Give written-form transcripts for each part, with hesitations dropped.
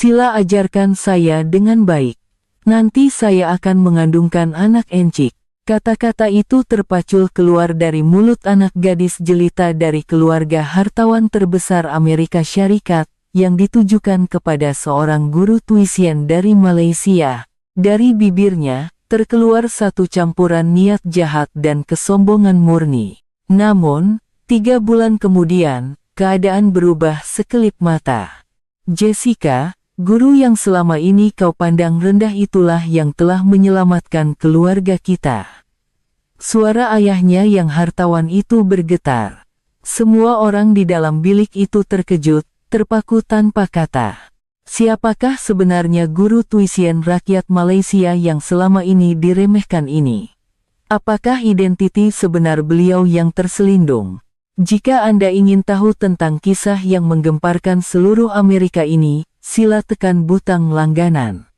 Sila ajarkan saya dengan baik. Nanti saya akan mengandungkan anak encik. Kata-kata itu terpacul keluar dari mulut anak gadis jelita dari keluarga hartawan terbesar Amerika Syarikat, yang ditujukan kepada seorang guru tuisian dari Malaysia. Dari bibirnya, terkeluar satu campuran niat jahat dan kesombongan murni. Namun, 3 bulan kemudian, keadaan berubah sekelip mata. Jessica, guru yang selama ini kau pandang rendah itulah yang telah menyelamatkan keluarga kita. Suara ayahnya yang hartawan itu bergetar. Semua orang di dalam bilik itu terkejut, terpaku tanpa kata. Siapakah sebenarnya guru tuisian rakyat Malaysia yang selama ini diremehkan ini? Apakah identiti sebenar beliau yang terselindung? Jika Anda ingin tahu tentang kisah yang menggemparkan seluruh Amerika ini, sila tekan butang langganan.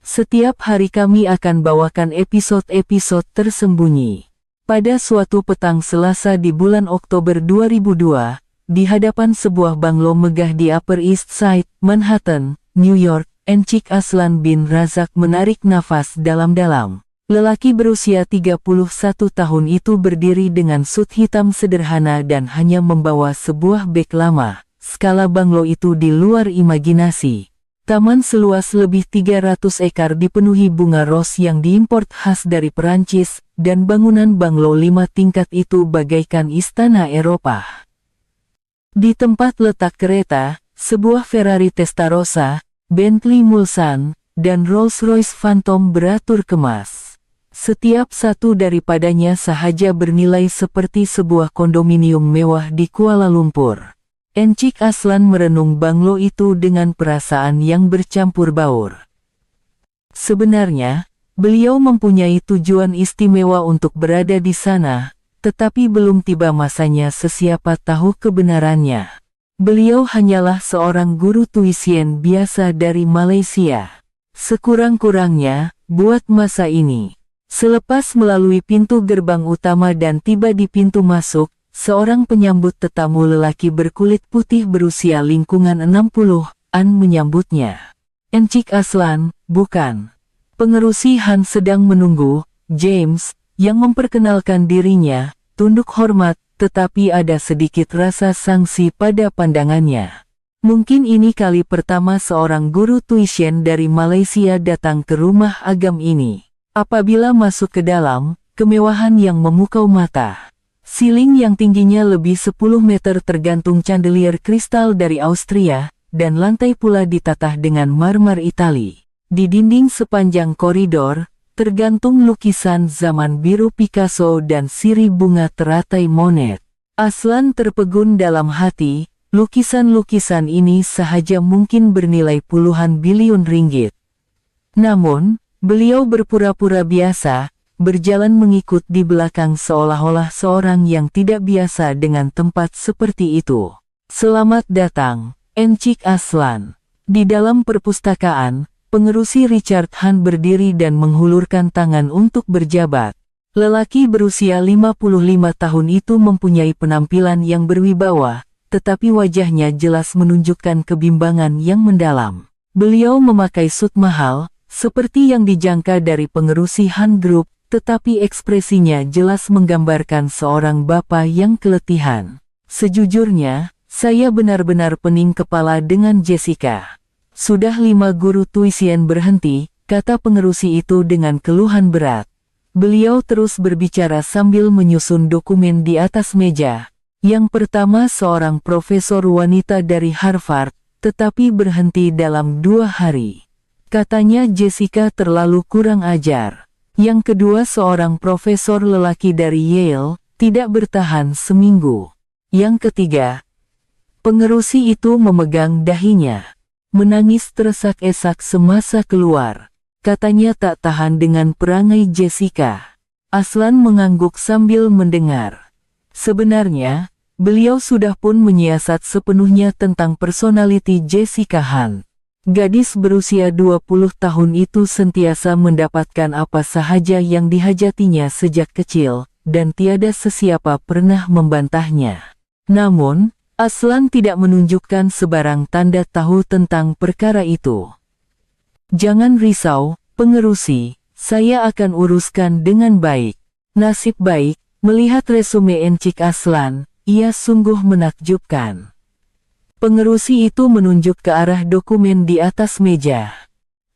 Setiap hari kami akan bawakan episode-episode tersembunyi. Pada suatu petang Selasa di bulan Oktober 2002, di hadapan sebuah banglo megah di Upper East Side, Manhattan, New York, Encik Aslan bin Razak menarik nafas dalam-dalam. Lelaki berusia 31 tahun itu berdiri dengan sut hitam sederhana dan hanya membawa sebuah beg lama. Skala banglo itu di luar imajinasi. Taman seluas lebih 300 ekar dipenuhi bunga ros yang diimport khas dari Perancis, dan bangunan banglo 5 tingkat itu bagaikan istana Eropa. Di tempat letak kereta, sebuah Ferrari Testarossa, Bentley Mulsanne, dan Rolls-Royce Phantom beratur kemas. Setiap satu daripadanya sahaja bernilai seperti sebuah kondominium mewah di Kuala Lumpur. Encik Aslan merenung banglo itu dengan perasaan yang bercampur baur. Sebenarnya, beliau mempunyai tujuan istimewa untuk berada di sana, tetapi belum tiba masanya sesiapa tahu kebenarannya. Beliau hanyalah seorang guru tuisien biasa dari Malaysia. Sekurang-kurangnya, buat masa ini. Selepas melalui pintu gerbang utama dan tiba di pintu masuk, seorang penyambut tetamu lelaki berkulit putih berusia lingkungan 60-an menyambutnya. Encik Aslan, bukan? Pengerusi Han sedang menunggu. James, yang memperkenalkan dirinya, tunduk hormat, tetapi ada sedikit rasa sangsi pada pandangannya. Mungkin ini kali pertama seorang guru tuition dari Malaysia datang ke rumah agam ini. Apabila masuk ke dalam, kemewahan yang memukau mata. Siling yang tingginya lebih 10 meter tergantung chandelier kristal dari Austria, dan lantai pula ditatah dengan marmer Itali. Di dinding sepanjang koridor, tergantung lukisan zaman biru Picasso dan sirih bunga teratai Monet. Aslan terpegun dalam hati, lukisan-lukisan ini sahaja mungkin bernilai puluhan bilion ringgit. Namun, beliau berpura-pura biasa, berjalan mengikut di belakang seolah-olah seorang yang tidak biasa dengan tempat seperti itu. Selamat datang, Encik Aslan. Di dalam perpustakaan, pengerusi Richard Han berdiri dan menghulurkan tangan untuk berjabat. Lelaki berusia 55 tahun itu mempunyai penampilan yang berwibawa, tetapi wajahnya jelas menunjukkan kebimbangan yang mendalam. Beliau memakai sut mahal, seperti yang dijangka dari pengerusi Han Group, tetapi ekspresinya jelas menggambarkan seorang bapa yang keletihan. Sejujurnya, saya benar-benar pening kepala dengan Jessica. Sudah 5 guru tuisien berhenti, kata pengerusi itu dengan keluhan berat. Beliau terus berbicara sambil menyusun dokumen di atas meja. Yang pertama seorang profesor wanita dari Harvard, tetapi berhenti dalam 2 hari. Katanya Jessica terlalu kurang ajar. Yang kedua seorang profesor lelaki dari Yale, tidak bertahan seminggu. Yang ketiga, pengerusi itu memegang dahinya. Menangis teresak-esak semasa keluar. Katanya tak tahan dengan perangai Jessica. Aslan mengangguk sambil mendengar. Sebenarnya, beliau sudah pun menyiasat sepenuhnya tentang personality Jessica Han. Gadis berusia 20 tahun itu sentiasa mendapatkan apa sahaja yang dihajatinya sejak kecil, dan tiada sesiapa pernah membantahnya. Namun, Aslan tidak menunjukkan sebarang tanda tahu tentang perkara itu. Jangan risau, pengerusi, saya akan uruskan dengan baik. Nasib baik, melihat resume Encik Aslan, ia sungguh menakjubkan. Pengerusi itu menunjuk ke arah dokumen di atas meja.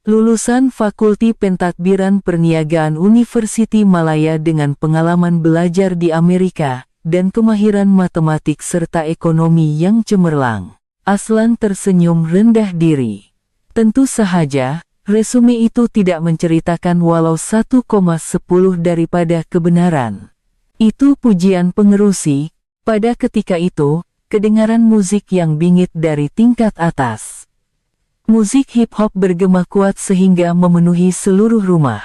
Lulusan Fakulti Pentadbiran Perniagaan Universiti Malaya dengan pengalaman belajar di Amerika, dan kemahiran matematik serta ekonomi yang cemerlang. Aslan tersenyum rendah diri. Tentu saja, resume itu tidak menceritakan walau 1,10 daripada kebenaran. Itu pujian pengerusi. Pada ketika itu, kedengaran musik yang bingit dari tingkat atas. Musik hip-hop bergema kuat sehingga memenuhi seluruh rumah.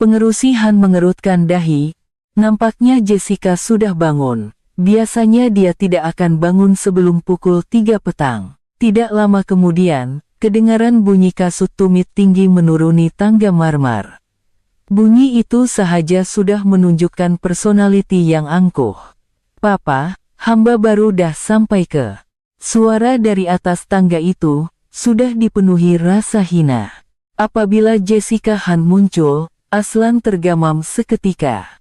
Pengerusi Han mengerutkan dahi. Nampaknya Jessica sudah bangun. Biasanya dia tidak akan bangun sebelum pukul 3 petang. Tidak lama kemudian, kedengaran bunyi kasut tumit tinggi menuruni tangga marmer. Bunyi itu sahaja sudah menunjukkan personality yang angkuh. "Papa, hamba baru dah sampai ke." Suara dari atas tangga itu sudah dipenuhi rasa hina. Apabila Jessica Han muncul, Aslan tergamam seketika.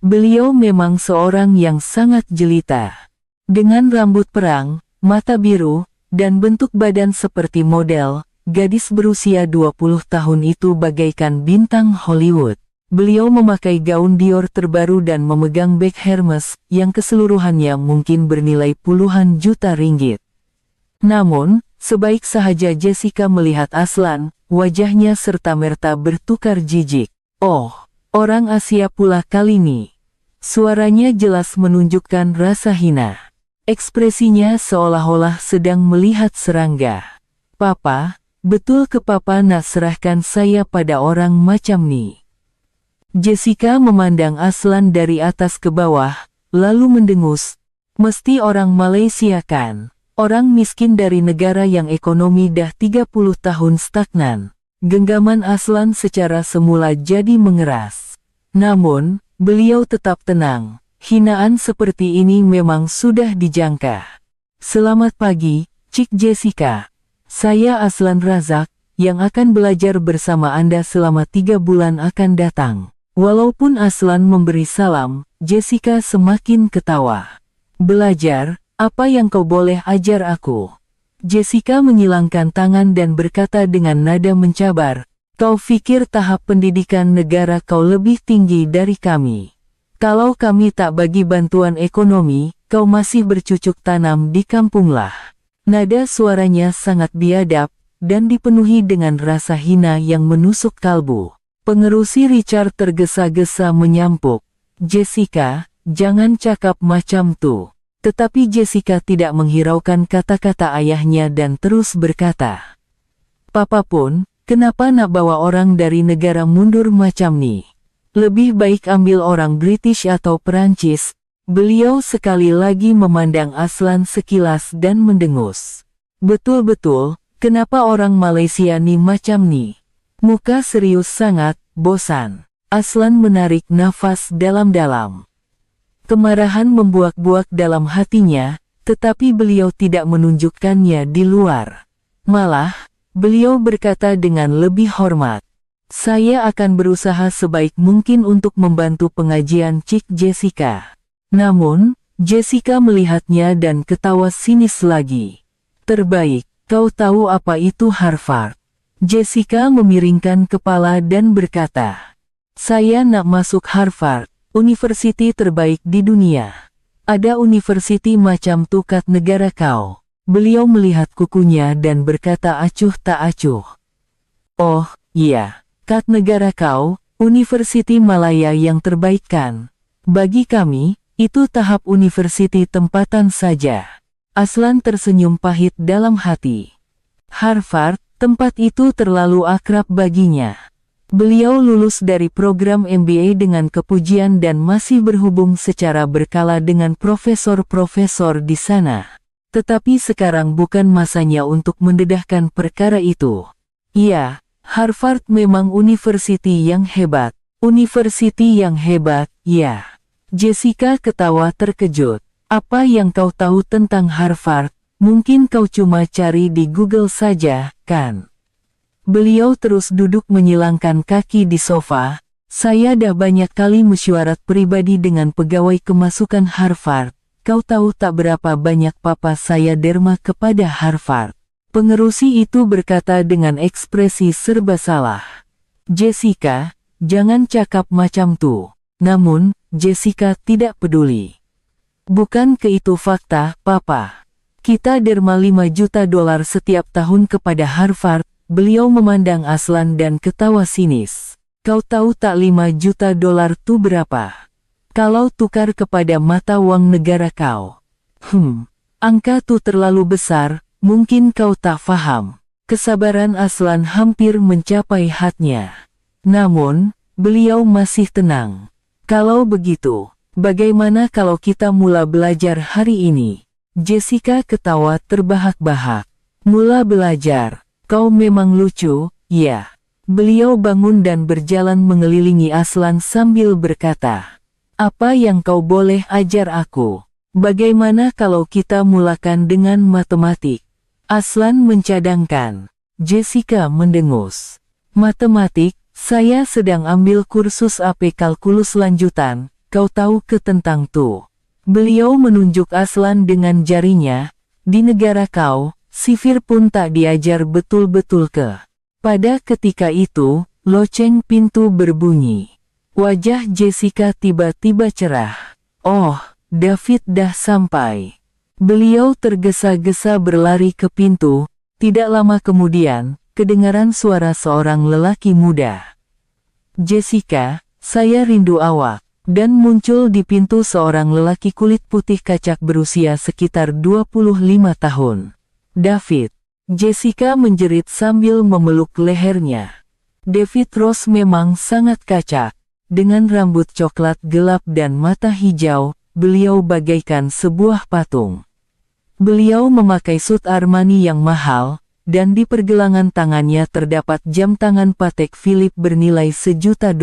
Beliau memang seorang yang sangat jelita. Dengan rambut perang, mata biru, dan bentuk badan seperti model, gadis berusia 20 tahun itu bagaikan bintang Hollywood. Beliau memakai gaun Dior terbaru dan memegang beg Hermes yang keseluruhannya mungkin bernilai puluhan juta ringgit. Namun, sebaik sahaja Jessica melihat Aslan, wajahnya serta-merta bertukar jijik. "Oh, orang Asia pula kali ini." Suaranya jelas menunjukkan rasa hina. Ekspresinya seolah-olah sedang melihat serangga. "Papa, betul ke Papa nak serahkan saya pada orang macam ni?" Jessica memandang Aslan dari atas ke bawah, lalu mendengus. "Mesti orang Malaysia kan? Orang miskin dari negara yang ekonomi dah 30 tahun stagnan." Genggaman Aslan secara semula jadi mengeras. Namun, beliau tetap tenang. Hinaan seperti ini memang sudah dijangka. "Selamat pagi, Cik Jessica. Saya Aslan Razak, yang akan belajar bersama Anda selama 3 bulan akan datang." Walaupun Aslan memberi salam, Jessica semakin ketawa. "Belajar? Apa yang kau boleh ajar aku?" Jessica menyilangkan tangan dan berkata dengan nada mencabar, "Kau pikir tahap pendidikan negara kau lebih tinggi dari kami? Kalau kami tak bagi bantuan ekonomi, kau masih bercucuk tanam di kampunglah." Nada suaranya sangat biadab, dan dipenuhi dengan rasa hina yang menusuk kalbu. Pengerusi Richard tergesa-gesa menyampuk, "Jessica, jangan cakap macam tu." Tetapi Jessica tidak menghiraukan kata-kata ayahnya dan terus berkata, "Papa pun, kenapa nak bawa orang dari negara mundur macam ni? Lebih baik ambil orang British atau Perancis." Beliau sekali lagi memandang Aslan sekilas dan mendengus. "Betul-betul, kenapa orang Malaysia ni macam ni? Muka serius sangat, bosan." Aslan menarik nafas dalam-dalam. Kemarahan membuak-buak dalam hatinya, tetapi beliau tidak menunjukkannya di luar. Malah, beliau berkata dengan lebih hormat, "Saya akan berusaha sebaik mungkin untuk membantu pengajian Cik Jessica." Namun, Jessica melihatnya dan ketawa sinis lagi. "Terbaik, kau tahu apa itu Harvard?" Jessica memiringkan kepala dan berkata, "Saya nak masuk Harvard, universiti terbaik di dunia. Ada universiti macam tu kat negara kau." Beliau melihat kukunya dan berkata acuh tak acuh, "Oh, iya, kat negara kau, Universiti Malaya yang terbaik kan? Bagi kami, itu tahap universiti tempatan saja." Aslan tersenyum pahit dalam hati. Harvard, tempat itu terlalu akrab baginya. Beliau lulus dari program MBA dengan kepujian dan masih berhubung secara berkala dengan profesor-profesor di sana. Tetapi sekarang bukan masanya untuk mendedahkan perkara itu. Iya, Harvard memang universiti yang hebat. Universiti yang hebat, ya. Jessica ketawa terkejut. Apa yang kau tahu tentang Harvard? Mungkin kau cuma cari di Google saja, kan? Beliau terus duduk menyilangkan kaki di sofa. Saya dah banyak kali mesyuarat pribadi dengan pegawai kemasukan Harvard. Kau tahu tak berapa banyak papa saya derma kepada Harvard. Pengerusi itu berkata dengan ekspresi serba salah. Jessica, jangan cakap macam tuh. Namun, Jessica tidak peduli. Bukan ke itu fakta, papa. Kita derma $5 juta setiap tahun kepada Harvard. Beliau memandang Aslan dan ketawa sinis. Kau tahu tak $5 juta tuh berapa? Kalau tukar kepada mata uang negara kau. Angka tuh terlalu besar, mungkin kau tak faham. Kesabaran Aslan hampir mencapai hadnya. Namun, beliau masih tenang. Kalau begitu, bagaimana kalau kita mula belajar hari ini? Jessica ketawa terbahak-bahak. Mula belajar, kau memang lucu, ya. Beliau bangun dan berjalan mengelilingi Aslan sambil berkata, apa yang kau boleh ajar aku? Bagaimana kalau kita mulakan dengan matematik? Aslan mencadangkan. Jessica mendengus. Matematik, saya sedang ambil kursus AP kalkulus lanjutan, kau tahu ke tentang tuh. Beliau menunjuk Aslan dengan jarinya, di negara kau, sifir pun tak diajar betul-betul ke. Pada ketika itu, loceng pintu berbunyi. Wajah Jessica tiba-tiba cerah. Oh, David dah sampai. Beliau tergesa-gesa berlari ke pintu. Tidak lama kemudian, kedengaran suara seorang lelaki muda. Jessica, saya rindu awak. Dan muncul di pintu seorang lelaki kulit putih kacak berusia sekitar 25 tahun. David. Jessica menjerit sambil memeluk lehernya. David Ross memang sangat kacak. Dengan rambut coklat gelap dan mata hijau, beliau bagaikan sebuah patung. Beliau memakai sut Armani yang mahal, dan di pergelangan tangannya terdapat jam tangan Patek Philippe bernilai $1 juta.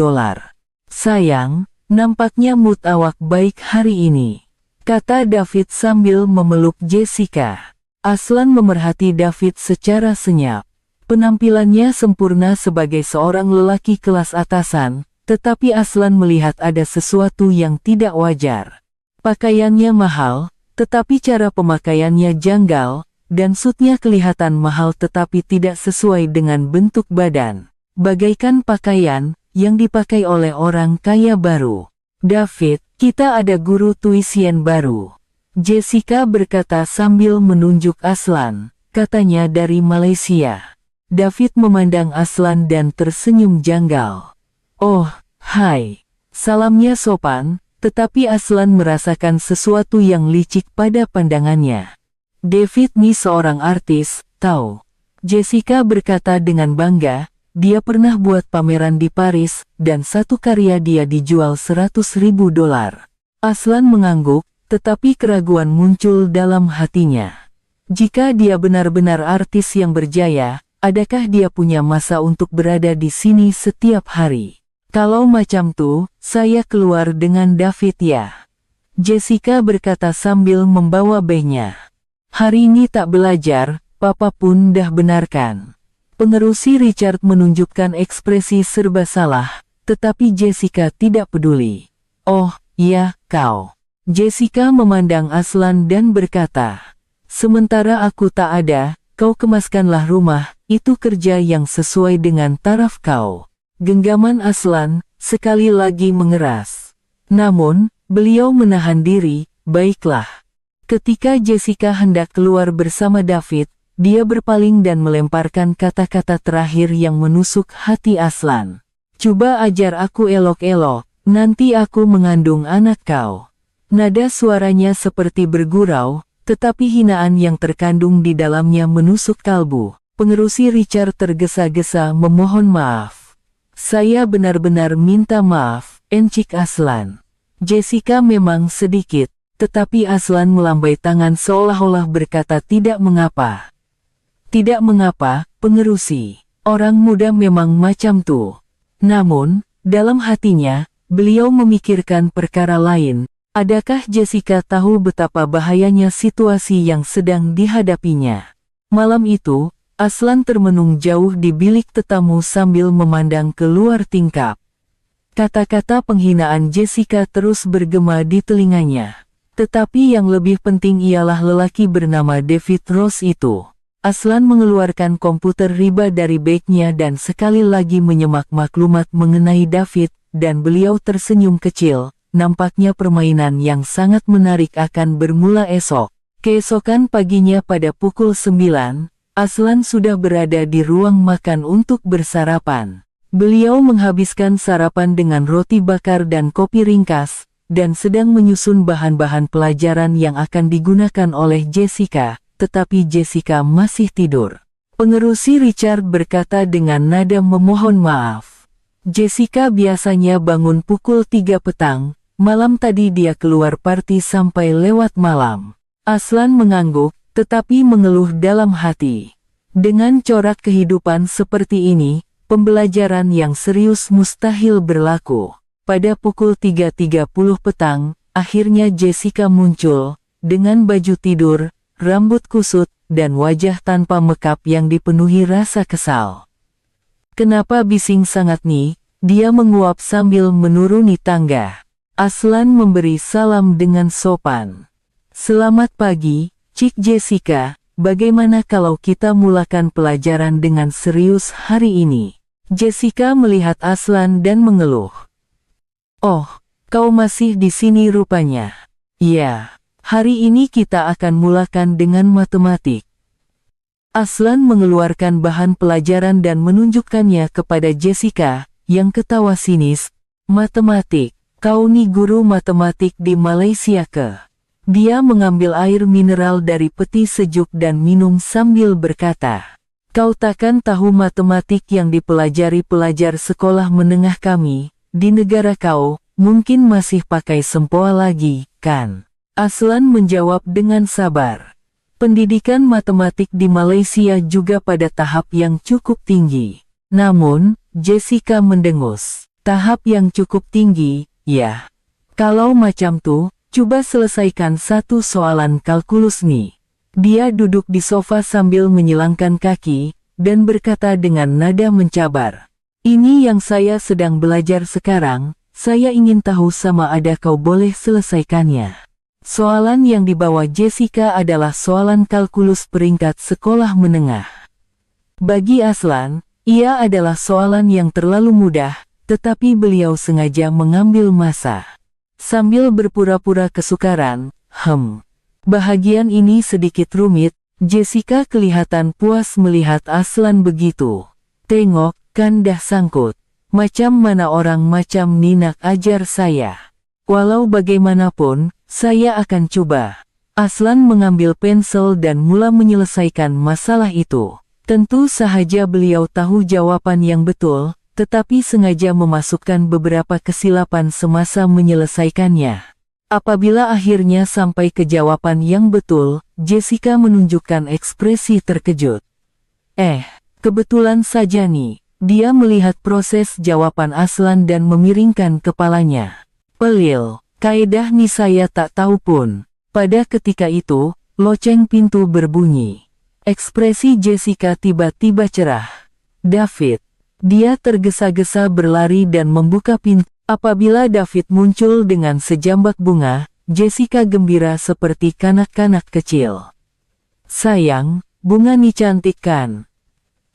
Sayang, nampaknya mood awak baik hari ini, kata David sambil memeluk Jessica. Aslan memerhati David secara senyap. Penampilannya sempurna sebagai seorang lelaki kelas atasan, tetapi Aslan melihat ada sesuatu yang tidak wajar. Pakaiannya mahal, tetapi cara pemakaiannya janggal, dan sutnya kelihatan mahal tetapi tidak sesuai dengan bentuk badan. Bagaikan pakaian yang dipakai oleh orang kaya baru. David, kita ada guru tuisian baru. Jessica berkata sambil menunjuk Aslan, katanya dari Malaysia. David memandang Aslan dan tersenyum janggal. Oh, hai. Salamnya sopan, tetapi Aslan merasakan sesuatu yang licik pada pandangannya. David nih seorang artis, tahu. Jessica berkata dengan bangga, dia pernah buat pameran di Paris, dan satu karya dia dijual $100.000. Aslan mengangguk, tetapi keraguan muncul dalam hatinya. Jika dia benar-benar artis yang berjaya, adakah dia punya masa untuk berada di sini setiap hari? Kalau macam tuh, saya keluar dengan David ya. Jessica berkata sambil membawa behnya. Hari ini tak belajar, papa pun dah benarkan. Pengerusi Richard menunjukkan ekspresi serba salah, tetapi Jessica tidak peduli. Oh, iya, kau. Jessica memandang Aslan dan berkata, sementara aku tak ada, kau kemaskanlah rumah, itu kerja yang sesuai dengan taraf kau. Genggaman Aslan sekali lagi mengeras. Namun, beliau menahan diri, baiklah. Ketika Jessica hendak keluar bersama David, dia berpaling dan melemparkan kata-kata terakhir yang menusuk hati Aslan. Coba ajar aku elok-elok, nanti aku mengandung anak kau. Nada suaranya seperti bergurau, tetapi hinaan yang terkandung di dalamnya menusuk kalbu. Pengerusi Richard tergesa-gesa memohon maaf. Saya benar-benar minta maaf, encik Aslan. Jessica memang sedikit, tetapi Aslan melambai tangan seolah-olah berkata tidak mengapa. Tidak mengapa, pengerusi. Orang muda memang macam tuh. Namun, dalam hatinya, beliau memikirkan perkara lain. Adakah Jessica tahu betapa bahayanya situasi yang sedang dihadapinya? Malam itu, Aslan termenung jauh di bilik tetamu sambil memandang keluar tingkap. Kata-kata penghinaan Jessica terus bergema di telinganya. Tetapi yang lebih penting ialah lelaki bernama David Rose itu. Aslan mengeluarkan komputer riba dari bagnya dan sekali lagi menyemak maklumat mengenai David, dan beliau tersenyum kecil. Nampaknya permainan yang sangat menarik akan bermula esok. Keesokan paginya pada pukul 9, Aslan sudah berada di ruang makan untuk bersarapan. Beliau menghabiskan sarapan dengan roti bakar dan kopi ringkas, dan sedang menyusun bahan-bahan pelajaran yang akan digunakan oleh Jessica, tetapi Jessica masih tidur. Pengerusi Richard berkata dengan nada memohon maaf. Jessica biasanya bangun pukul 3 petang, malam tadi dia keluar party sampai lewat malam. Aslan mengangguk, tetapi mengeluh dalam hati. Dengan corak kehidupan seperti ini, pembelajaran yang serius mustahil berlaku. Pada pukul 3.30 petang, akhirnya Jessica muncul, dengan baju tidur, rambut kusut, dan wajah tanpa makeup yang dipenuhi rasa kesal. "Kenapa bising sangat nih?" dia menguap sambil menuruni tangga. Aslan memberi salam dengan sopan. "Selamat pagi, Cik Jessica, bagaimana kalau kita mulakan pelajaran dengan serius hari ini?" Jessica melihat Aslan dan mengeluh. "Oh, kau masih di sini rupanya. Ya, hari ini kita akan mulakan dengan matematik." Aslan mengeluarkan bahan pelajaran dan menunjukkannya kepada Jessica, yang ketawa sinis. "Matematik, kau nih guru matematik di Malaysia ke?" Dia mengambil air mineral dari peti sejuk dan minum sambil berkata, "Kau takkan tahu matematik yang dipelajari pelajar sekolah menengah kami. Di negara kau, mungkin masih pakai sempoa lagi, kan?" Aslan menjawab dengan sabar. Pendidikan matematik di Malaysia juga pada tahap yang cukup tinggi. Namun, Jessica mendengus. "Tahap yang cukup tinggi, ya. Kalau macam tuh, coba selesaikan satu soalan kalkulus nih." Dia duduk di sofa sambil menyilangkan kaki, dan berkata dengan nada mencabar, "Ini yang saya sedang belajar sekarang, saya ingin tahu sama ada kau boleh selesaikannya." Soalan yang dibawa Jessica adalah soalan kalkulus peringkat sekolah menengah. Bagi Aslan, ia adalah soalan yang terlalu mudah, tetapi beliau sengaja mengambil masa. Sambil berpura-pura kesukaran, bahagian ini sedikit rumit." Jessica kelihatan puas melihat Aslan begitu. "Tengok, kan dah sangkut. Macam mana orang macam ni nak ajar saya? Walau bagaimanapun, saya akan coba." Aslan mengambil pensel dan mula menyelesaikan masalah itu. Tentu sahaja beliau tahu jawaban yang betul, tetapi sengaja memasukkan beberapa kesilapan semasa menyelesaikannya. Apabila akhirnya sampai ke jawaban yang betul, Jessica menunjukkan ekspresi terkejut. Kebetulan saja nih." Dia melihat proses jawaban Aslan dan memiringkan kepalanya. "Pelil, kaedah nih saya tak tahu pun." Pada ketika itu, loceng pintu berbunyi. Ekspresi Jessica tiba-tiba cerah. "David." Dia tergesa-gesa berlari dan membuka pintu. Apabila David muncul dengan sejambak bunga, Jessica gembira seperti kanak-kanak kecil. "Sayang, bunga nih cantik kan?"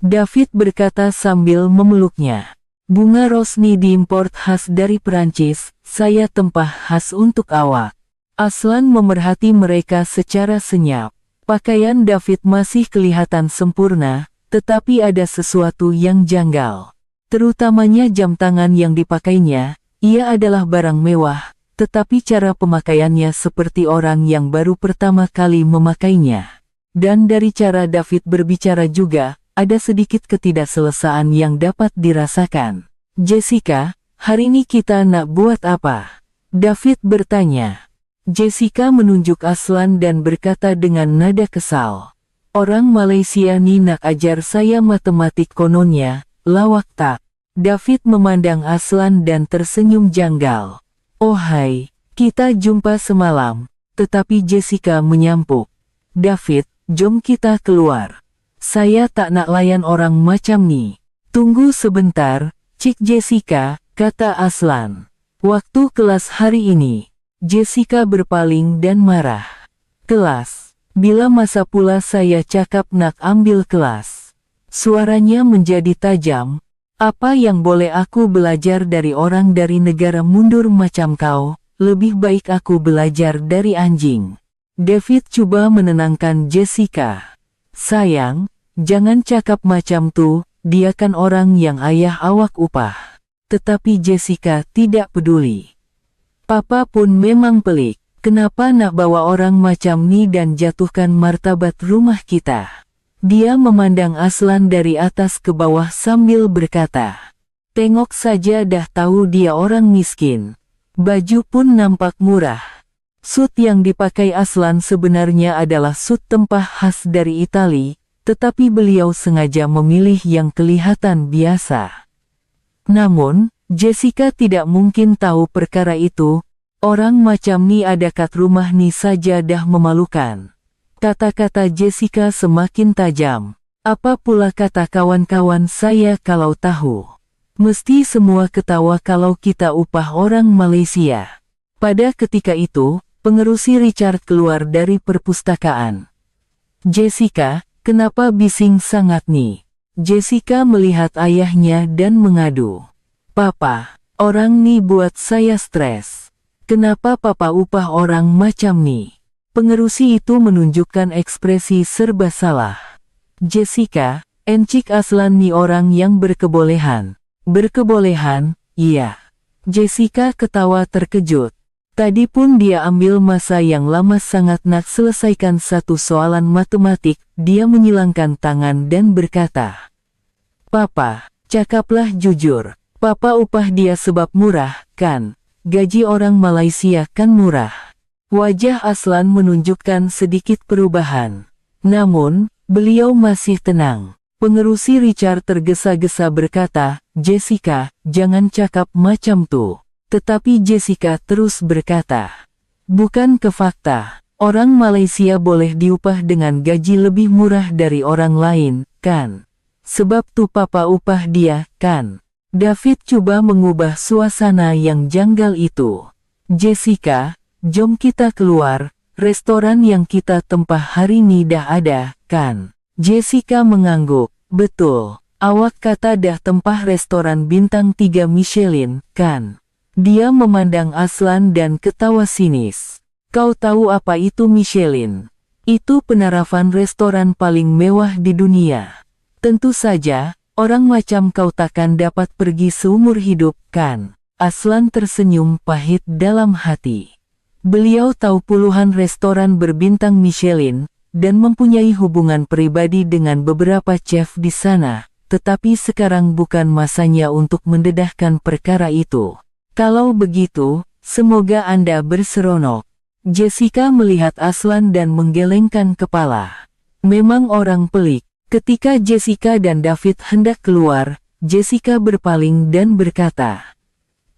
David berkata sambil memeluknya. "Bunga ros nih diimport khas dari Perancis, saya tempah khas untuk awak." Aslan memerhati mereka secara senyap. Pakaian David masih kelihatan sempurna, tetapi ada sesuatu yang janggal. Terutamanya jam tangan yang dipakainya. Ia adalah barang mewah, tetapi cara pemakaiannya seperti orang yang baru pertama kali memakainya. Dan dari cara David berbicara juga, ada sedikit ketidakselesaan yang dapat dirasakan. "Jessica, hari ini kita nak buat apa?" David bertanya. Jessica menunjuk Aslan dan berkata dengan nada kesal, "Orang Malaysia ni nak ajar saya matematik kononnya, lawak tak?" David memandang Aslan dan tersenyum janggal. "Oh hai, Kita jumpa semalam, tetapi Jessica menyampuk. David, jom kita keluar. Saya tak nak layan orang macam ni. Tunggu sebentar, Cik Jessica, kata Aslan. Waktu kelas hari ini, Jessica berpaling dan marah. Kelas, bila masa pula saya cakap nak ambil kelas. Suaranya menjadi tajam. Apa yang boleh aku belajar dari orang dari negara mundur macam kau? Lebih baik aku belajar dari anjing. David coba menenangkan Jessica. Sayang, jangan cakap macam tu, dia kan orang yang ayah awak upah. Tetapi Jessica tidak peduli. Papa pun memang pelik, kenapa nak bawa orang macam ni dan jatuhkan martabat rumah kita. Dia memandang Aslan dari atas ke bawah sambil berkata, tengok saja dah tahu dia orang miskin. Baju pun nampak murah. Sut yang dipakai Aslan sebenarnya adalah sut tempah khas dari Itali, tetapi beliau sengaja memilih yang kelihatan biasa. Namun, Jessica tidak mungkin tahu perkara itu. Orang macam ni ada kat rumah ni saja dah memalukan. Kata-kata Jessica semakin tajam. Apa pula kata kawan-kawan saya kalau tahu? Mesti semua ketawa kalau kita upah orang Malaysia. Pada ketika itu, pengerusi Richard keluar dari perpustakaan. Jessica, kenapa bising sangat nih? Jessica melihat ayahnya dan mengadu. Papa, orang ni buat saya stres. Kenapa papa upah orang macam ni? Pengerusi itu menunjukkan ekspresi serba salah. Jessica, encik Aslan ni orang yang berkebolehan. Berkebolehan, iya. Jessica ketawa terkejut. Tadi pun dia ambil masa yang lama sangat nak selesaikan satu soalan matematik. Dia menyilangkan tangan dan berkata, Papa, cakaplah jujur. Papa upah dia sebab murah, kan? Gaji orang Malaysia kan murah. Wajah Aslan menunjukkan sedikit perubahan. Namun, beliau masih tenang. Pengerusi Richard tergesa-gesa berkata, Jessica, jangan cakap macam tu. Tetapi Jessica terus berkata, bukan ke fakta. Orang Malaysia boleh diupah dengan gaji lebih murah dari orang lain, kan? Sebab tu papa upah dia, kan? David coba mengubah suasana yang janggal itu. Jessica, jom kita keluar. Restoran yang kita tempah hari ni dah ada, kan? Jessica mengangguk. Betul. Awak kata dah tempah restoran bintang 3 Michelin, kan? Dia memandang Aslan dan ketawa sinis. Kau tahu apa itu Michelin? Itu penarafan restoran paling mewah di dunia. Tentu saja, orang macam kau takkan dapat pergi seumur hidup, kan? Aslan tersenyum pahit dalam hati. Beliau tahu puluhan restoran berbintang Michelin, dan mempunyai hubungan pribadi dengan beberapa chef di sana, tetapi sekarang bukan masanya untuk mendedahkan perkara itu. Kalau begitu, semoga Anda berseronok. Jessica melihat Aslan dan menggelengkan kepala. Memang orang pelik. Ketika Jessica dan David hendak keluar, Jessica berpaling dan berkata,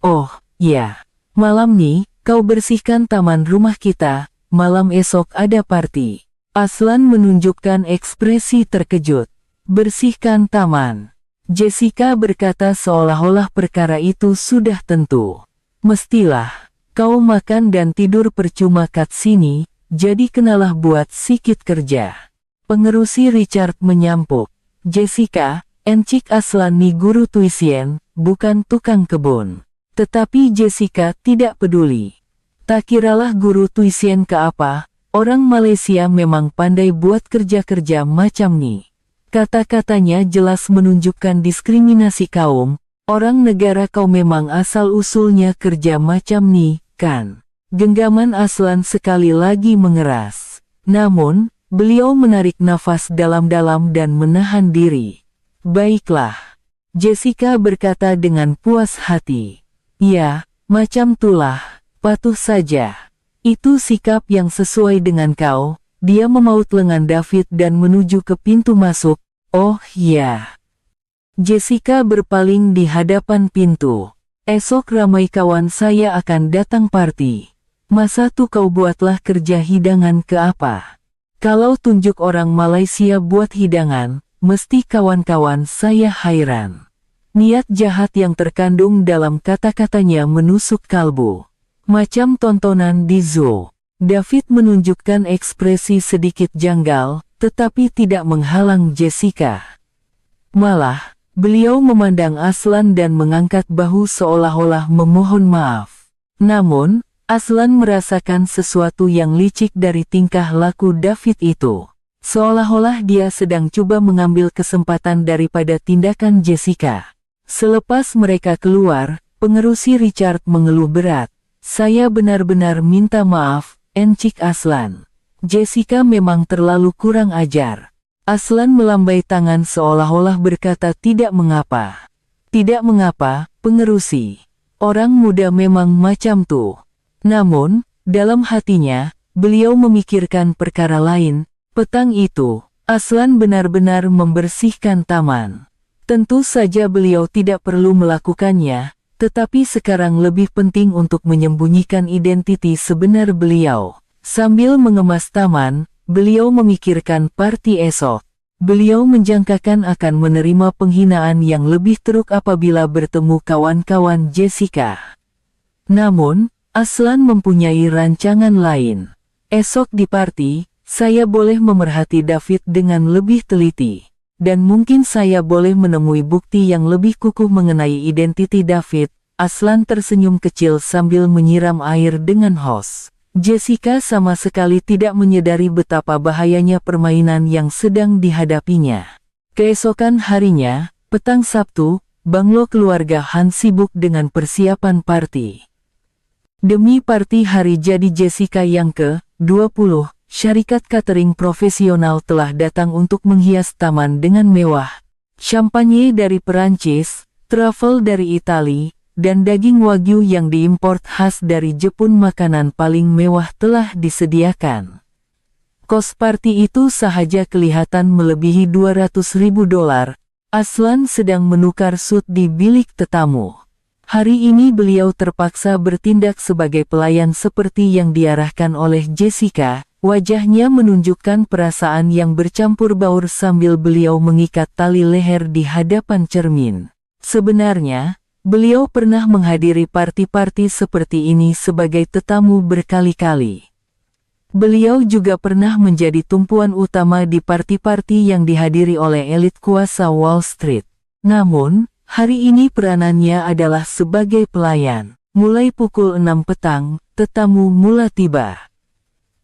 oh, ya, malam ni, kau bersihkan taman rumah kita, malam esok ada party. Aslan menunjukkan ekspresi terkejut. Bersihkan taman. Jessica berkata seolah-olah perkara itu sudah tentu. Mestilah, kau makan dan tidur percuma kat sini, jadi kenalah buat sikit kerja. Pengerusi Richard menyampuk. Jessica, encik Aslan ni guru tuisien, bukan tukang kebun. Tetapi Jessica tidak peduli. Tak kiralah guru tuisien ke apa. Orang Malaysia memang pandai buat kerja-kerja macam ni. Kata-katanya jelas menunjukkan diskriminasi kaum. Orang negara kau memang asal-usulnya kerja macam ni, kan? Genggaman Aslan sekali lagi mengeras. Namun, beliau menarik nafas dalam-dalam dan menahan diri. Baiklah. Jessica berkata dengan puas hati. Ya, macam tulah, patuh saja. Itu sikap yang sesuai dengan kau. Dia memaut lengan David dan menuju ke pintu masuk. Oh ya. Jessica berpaling di hadapan pintu. Esok ramai kawan saya akan datang party. Masa tuh kau buatlah kerja hidangan ke apa? Kalau tunjuk orang Malaysia buat hidangan, mesti kawan-kawan saya hairan. Niat jahat yang terkandung dalam kata-katanya menusuk kalbu. Macam tontonan di zoo. David menunjukkan ekspresi sedikit janggal, tetapi tidak menghalang Jessica. Malah, beliau memandang Aslan dan mengangkat bahu seolah-olah memohon maaf. Namun, Aslan merasakan sesuatu yang licik dari tingkah laku David itu. Seolah-olah dia sedang coba mengambil kesempatan daripada tindakan Jessica. Selepas mereka keluar, pengerusi Richard mengeluh berat. Saya benar-benar minta maaf, encik Aslan. Jessica memang terlalu kurang ajar. Aslan melambai tangan seolah-olah berkata tidak mengapa. Tidak mengapa, pengerusi. Orang muda memang macam tuh. Namun, dalam hatinya, beliau memikirkan perkara lain. Petang itu, Aslan benar-benar membersihkan taman. Tentu saja beliau tidak perlu melakukannya, tetapi sekarang lebih penting untuk menyembunyikan identitas sebenar beliau. Sambil mengemas taman, beliau memikirkan party esok. Beliau menjangkakan akan menerima penghinaan yang lebih teruk apabila bertemu kawan-kawan Jessica. Namun, Aslan mempunyai rancangan lain. Esok di party, saya boleh memerhati David dengan lebih teliti. Dan mungkin saya boleh menemui bukti yang lebih kukuh mengenai identitas David. Aslan tersenyum kecil sambil menyiram air dengan hos. Jessica sama sekali tidak menyadari betapa bahayanya permainan yang sedang dihadapinya. Keesokan harinya, petang Sabtu, banglo keluarga Han sibuk dengan persiapan party. Demi party hari jadi Jessica yang ke-20, syarikat catering profesional telah datang untuk menghias taman dengan mewah. Champagne dari Perancis, truffle dari Italia, dan daging wagyu yang diimport khas dari Jepun makanan paling mewah telah disediakan. Kos party itu sahaja kelihatan melebihi $200.000. Aslan sedang menukar suit di bilik tetamu. Hari ini beliau terpaksa bertindak sebagai pelayan seperti yang diarahkan oleh Jessica. Wajahnya menunjukkan perasaan yang bercampur baur sambil beliau mengikat tali leher di hadapan cermin. Sebenarnya, beliau pernah menghadiri party-party seperti ini sebagai tetamu berkali-kali. Beliau juga pernah menjadi tumpuan utama di party-party yang dihadiri oleh elit kuasa Wall Street. Namun, hari ini peranannya adalah sebagai pelayan. Mulai pukul 6 petang, tetamu mula tiba.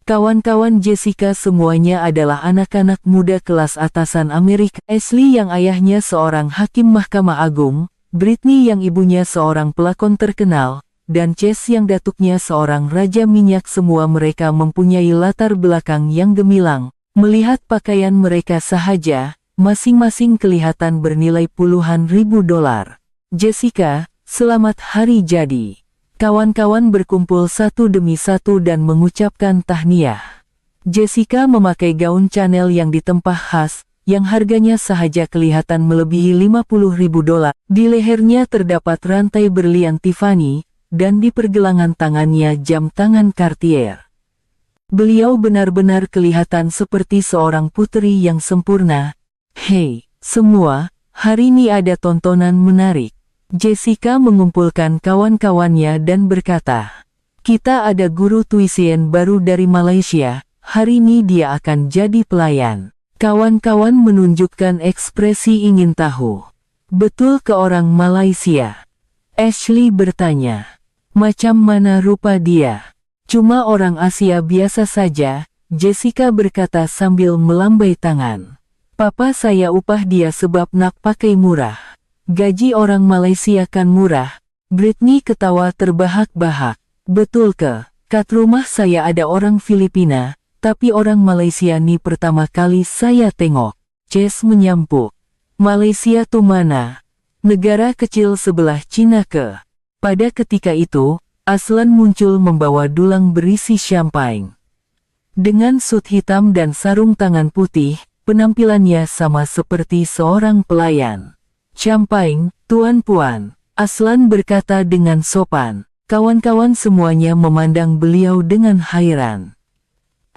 Kawan-kawan Jessica semuanya adalah anak-anak muda kelas atasan Amerika. Ashley yang ayahnya seorang hakim Mahkamah Agung, Britney yang ibunya seorang pelakon terkenal, dan Chase yang datuknya seorang raja minyak. Semua mereka mempunyai latar belakang yang gemilang. Melihat pakaian mereka sahaja, masing-masing kelihatan bernilai puluhan ribu dolar. Jessica, selamat hari jadi. Kawan-kawan berkumpul satu demi satu dan mengucapkan tahniah. Jessica memakai gaun Chanel yang ditempah khas, yang harganya sahaja kelihatan melebihi 50.000 dolar. Di lehernya terdapat rantai berlian Tiffany, dan di pergelangan tangannya jam tangan Cartier. Beliau benar-benar kelihatan seperti seorang putri yang sempurna. Hei, semua, hari ini ada tontonan menarik. Jessica mengumpulkan kawan-kawannya dan berkata, kita ada guru tuition baru dari Malaysia, hari ini dia akan jadi pelayan. Kawan-kawan menunjukkan ekspresi ingin tahu. Betul ke orang Malaysia? Ashley bertanya. Macam mana rupa dia? Cuma orang Asia biasa saja, Jessica berkata sambil melambai tangan. Papa saya upah dia sebab nak pakai murah. Gaji orang Malaysia kan murah. Britney ketawa terbahak-bahak. Betul ke? Kat rumah saya ada orang Filipina, tapi orang Malaysia ni pertama kali saya tengok. Chase menyampuk. Malaysia tuh mana? Negara kecil sebelah Cina ke? Pada ketika itu, Aslan muncul membawa dulang berisi champagne. Dengan sut hitam dan sarung tangan putih, penampilannya sama seperti seorang pelayan. Champagne, tuan-puan, Aslan berkata dengan sopan. Kawan-kawan semuanya memandang beliau dengan hairan.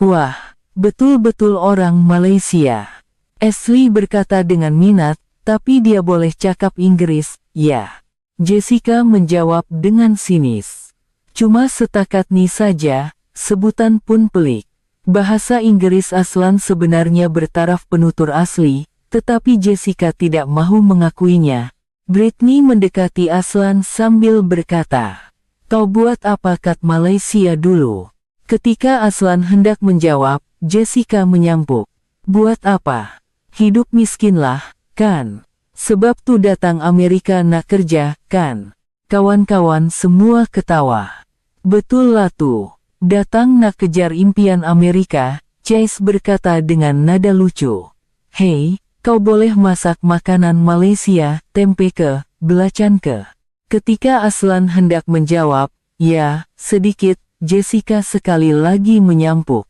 Wah, betul-betul orang Malaysia. Ashley berkata dengan minat, tapi dia boleh cakap Inggris, ya. Jessica menjawab dengan sinis. Cuma setakat ni saja, sebutan pun pelik. Bahasa Inggris Aslan sebenarnya bertaraf penutur asli, tetapi Jessica tidak mahu mengakuinya. Britney mendekati Aslan sambil berkata, "Kau buat apa kat Malaysia dulu?" Ketika Aslan hendak menjawab, Jessica menyampuk. "Buat apa? Hidup miskinlah, kan? Sebab tu datang Amerika nak kerja, kan?" Kawan-kawan semua ketawa. "Betul lah tu. Datang nak kejar impian Amerika," Chase berkata dengan nada lucu. "Hei, kau boleh masak makanan Malaysia, tempe ke, belacan ke?" Ketika Aslan hendak menjawab, "Ya, sedikit," Jessica sekali lagi menyampuk.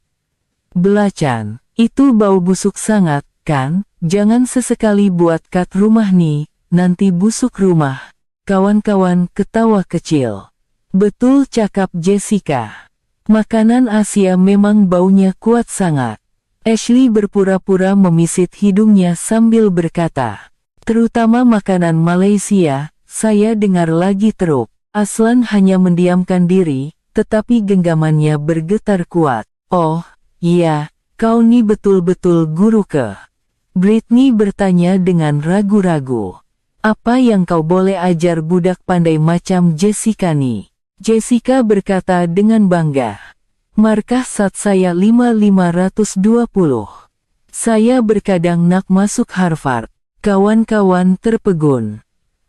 "Belacan, itu bau busuk sangat, kan? Jangan sesekali buat kat rumah nih, nanti busuk rumah." Kawan-kawan ketawa kecil. "Betul," cakap Jessica. "Makanan Asia memang baunya kuat sangat." Ashley berpura-pura memisit hidungnya sambil berkata, "Terutama makanan Malaysia." Saya dengar lagi teruk. Aslan hanya mendiamkan diri, tetapi genggamannya bergetar kuat. "Oh, iya, kau ni betul-betul guru ke?" Britney bertanya dengan ragu-ragu. "Apa yang kau boleh ajar budak pandai macam Jessica ni?" Jessica berkata dengan bangga. "Markah SAT saya 5520. Saya berkadang nak masuk Harvard." Kawan-kawan terpegun.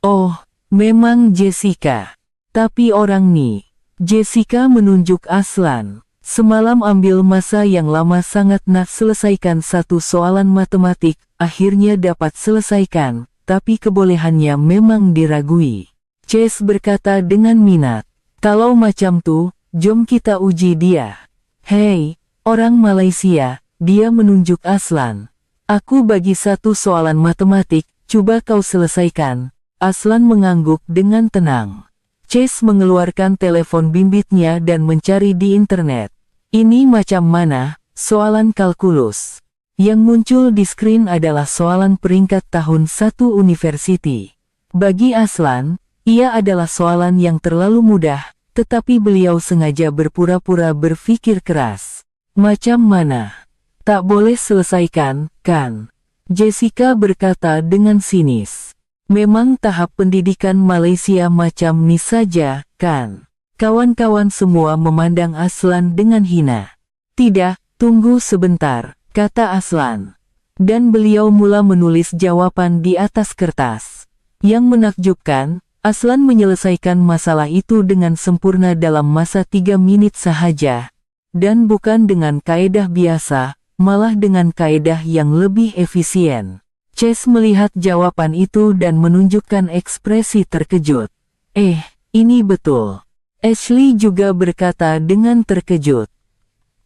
"Oh, memang Jessica. Tapi orang ni." Jessica menunjuk Aslan. "Semalam ambil masa yang lama sangat nak selesaikan satu soalan matematik, akhirnya dapat selesaikan, tapi kebolehannya memang diragui." Chase berkata dengan minat. "Kalau macam tu, jom kita uji dia." "Hei, orang Malaysia," dia menunjuk Aslan. "Aku bagi satu soalan matematik, coba kau selesaikan." Aslan mengangguk dengan tenang. Chase mengeluarkan telepon bimbitnya dan mencari di internet. "Ini macam mana, soalan kalkulus?" Yang muncul di screen adalah soalan peringkat tahun 1 university. Bagi Aslan, ia adalah soalan yang terlalu mudah, tetapi beliau sengaja berpura-pura berpikir keras. "Macam mana? Tak boleh selesaikan, kan?" Jessica berkata dengan sinis. "Memang tahap pendidikan Malaysia macam ni saja, kan?" Kawan-kawan semua memandang Aslan dengan hina. "Tidak, tunggu sebentar," kata Aslan. Dan beliau mula menulis jawaban di atas kertas. Yang menakjubkan, Aslan menyelesaikan masalah itu dengan sempurna dalam masa 3 menit sahaja. Dan bukan dengan kaedah biasa, malah dengan kaedah yang lebih efisien. Chase melihat jawaban itu dan menunjukkan ekspresi terkejut. Ini betul." Ashley juga berkata dengan terkejut.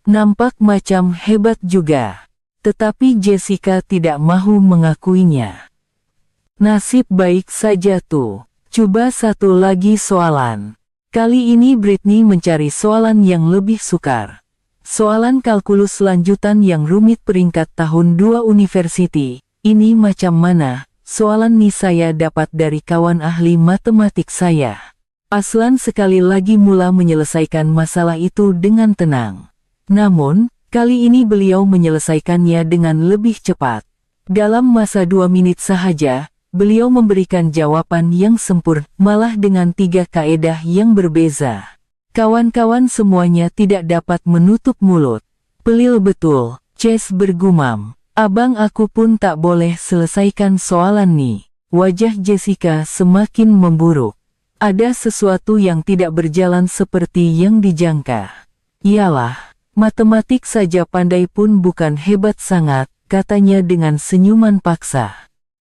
"Nampak macam hebat juga." Tetapi Jessica tidak mahu mengakuinya. "Nasib baik saja tuh. Coba satu lagi soalan." Kali ini Britney mencari soalan yang lebih sukar. Soalan kalkulus lanjutan yang rumit peringkat tahun 2 university. "Ini macam mana? Soalan ni saya dapat dari kawan ahli matematik saya." Aslan sekali lagi mula menyelesaikan masalah itu dengan tenang. Namun, kali ini beliau menyelesaikannya dengan lebih cepat. Dalam masa 2 menit sahaja, beliau memberikan jawaban yang sempurna, malah dengan 3 kaedah yang berbeza. Kawan-kawan semuanya tidak dapat menutup mulut. "Pelil betul," Chase bergumam. "Abang aku pun tak boleh selesaikan soalan ni." Wajah Jessica semakin memburuk. Ada sesuatu yang tidak berjalan seperti yang dijangka. "Iyalah, matematik saja pandai pun bukan hebat sangat," katanya dengan senyuman paksa.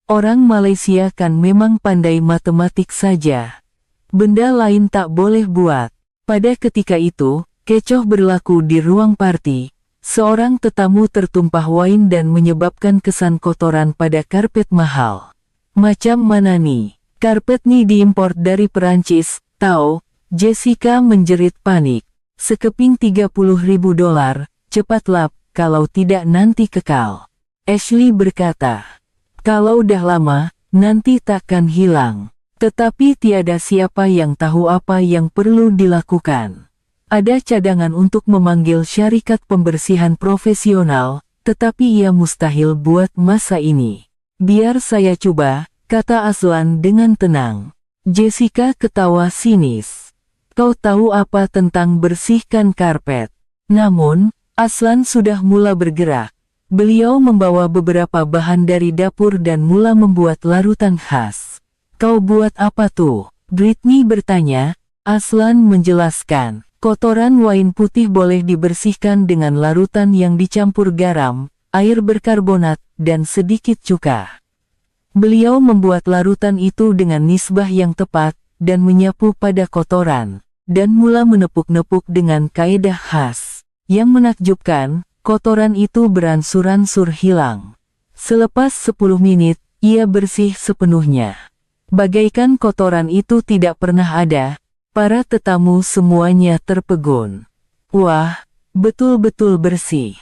"Orang Malaysia kan memang pandai matematik saja. Benda lain tak boleh buat." Pada ketika itu, kecoh berlaku di ruang party. Seorang tetamu tertumpah wine dan menyebabkan kesan kotoran pada karpet mahal. "Macam mana nih? Karpet nih diimpor dari Perancis, tahu?" Jessica menjerit panik. Sekeping $30.000, cepatlah, kalau tidak nanti kekal. Ashley berkata. Kalau udah lama, nanti takkan hilang. Tetapi tiada siapa yang tahu apa yang perlu dilakukan. Ada cadangan untuk memanggil syarikat pembersihan profesional, tetapi ia mustahil buat masa ini. Biar saya coba, kata Aslan dengan tenang. Jessica ketawa sinis. Kau tahu apa tentang bersihkan karpet? Namun, Aslan sudah mula bergerak. Beliau membawa beberapa bahan dari dapur dan mula membuat larutan khas. Kau buat apa tuh? Britney bertanya. Aslan menjelaskan. Kotoran wain putih boleh dibersihkan dengan larutan yang dicampur garam, air berkarbonat, dan sedikit cuka. Beliau membuat larutan itu dengan nisbah yang tepat, dan menyapu pada kotoran, dan mula menepuk-nepuk dengan kaedah khas. Yang menakjubkan, kotoran itu beransur-ansur hilang. Selepas 10 menit, ia bersih sepenuhnya. Bagaikan kotoran itu tidak pernah ada. Para tetamu semuanya terpegun. Wah, betul-betul bersih.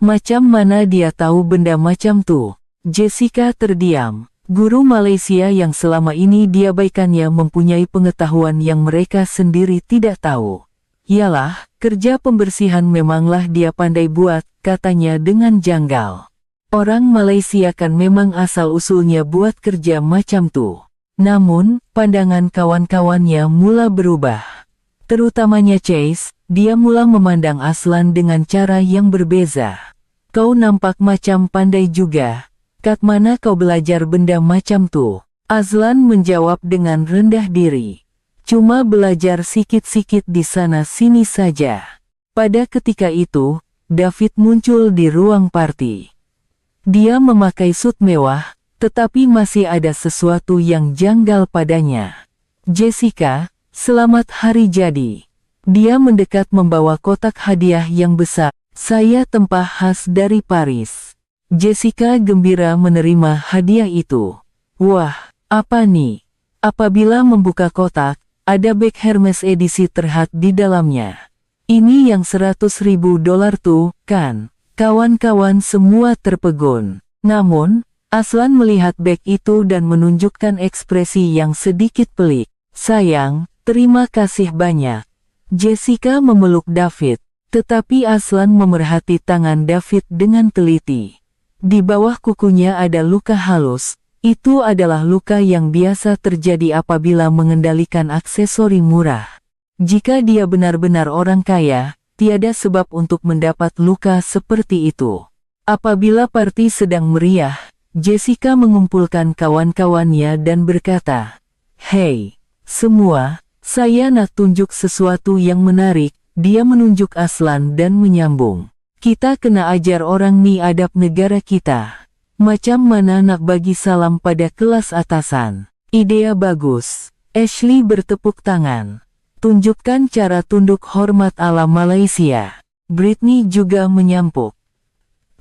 Macam mana dia tahu benda macam tuh? Jessica terdiam. Guru Malaysia yang selama ini diabaikannya mempunyai pengetahuan yang mereka sendiri tidak tahu. Yalah, kerja pembersihan memanglah dia pandai buat, katanya dengan janggal. Orang Malaysia kan memang asal-usulnya buat kerja macam tuh. Namun, pandangan kawan-kawannya mula berubah. Terutamanya Chase, dia mula memandang Aslan dengan cara yang berbeza. Kau nampak macam pandai juga. Kat mana kau belajar benda macam tuh? Aslan menjawab dengan rendah diri. Cuma belajar sikit-sikit di sana-sini saja. Pada ketika itu, David muncul di ruang party. Dia memakai sut mewah, tetapi masih ada sesuatu yang janggal padanya. Jessica, selamat hari jadi. Dia mendekat membawa kotak hadiah yang besar. Saya tempah khas dari Paris. Jessica gembira menerima hadiah itu. Wah, apa nih? Apabila membuka kotak, ada bag Hermes edisi terhad di dalamnya. Ini yang $100.000 tuh, kan? Kawan-kawan semua terpegun. Namun, Aslan melihat bag itu dan menunjukkan ekspresi yang sedikit pelik. Sayang, terima kasih banyak. Jessica memeluk David, tetapi Aslan memerhati tangan David dengan teliti. Di bawah kukunya ada luka halus. Itu adalah luka yang biasa terjadi apabila mengendalikan aksesori murah. Jika dia benar-benar orang kaya, tiada sebab untuk mendapat luka seperti itu. Apabila party sedang meriah, Jessica mengumpulkan kawan-kawannya dan berkata, "Hei, semua, saya nak tunjuk sesuatu yang menarik." Dia menunjuk Aslan dan menyambung. "Kita kena ajar orang ni adab negara kita. Macam mana nak bagi salam pada kelas atasan?" "Idea bagus." Ashley bertepuk tangan. "Tunjukkan cara tunduk hormat ala Malaysia." Britney juga menyampuk.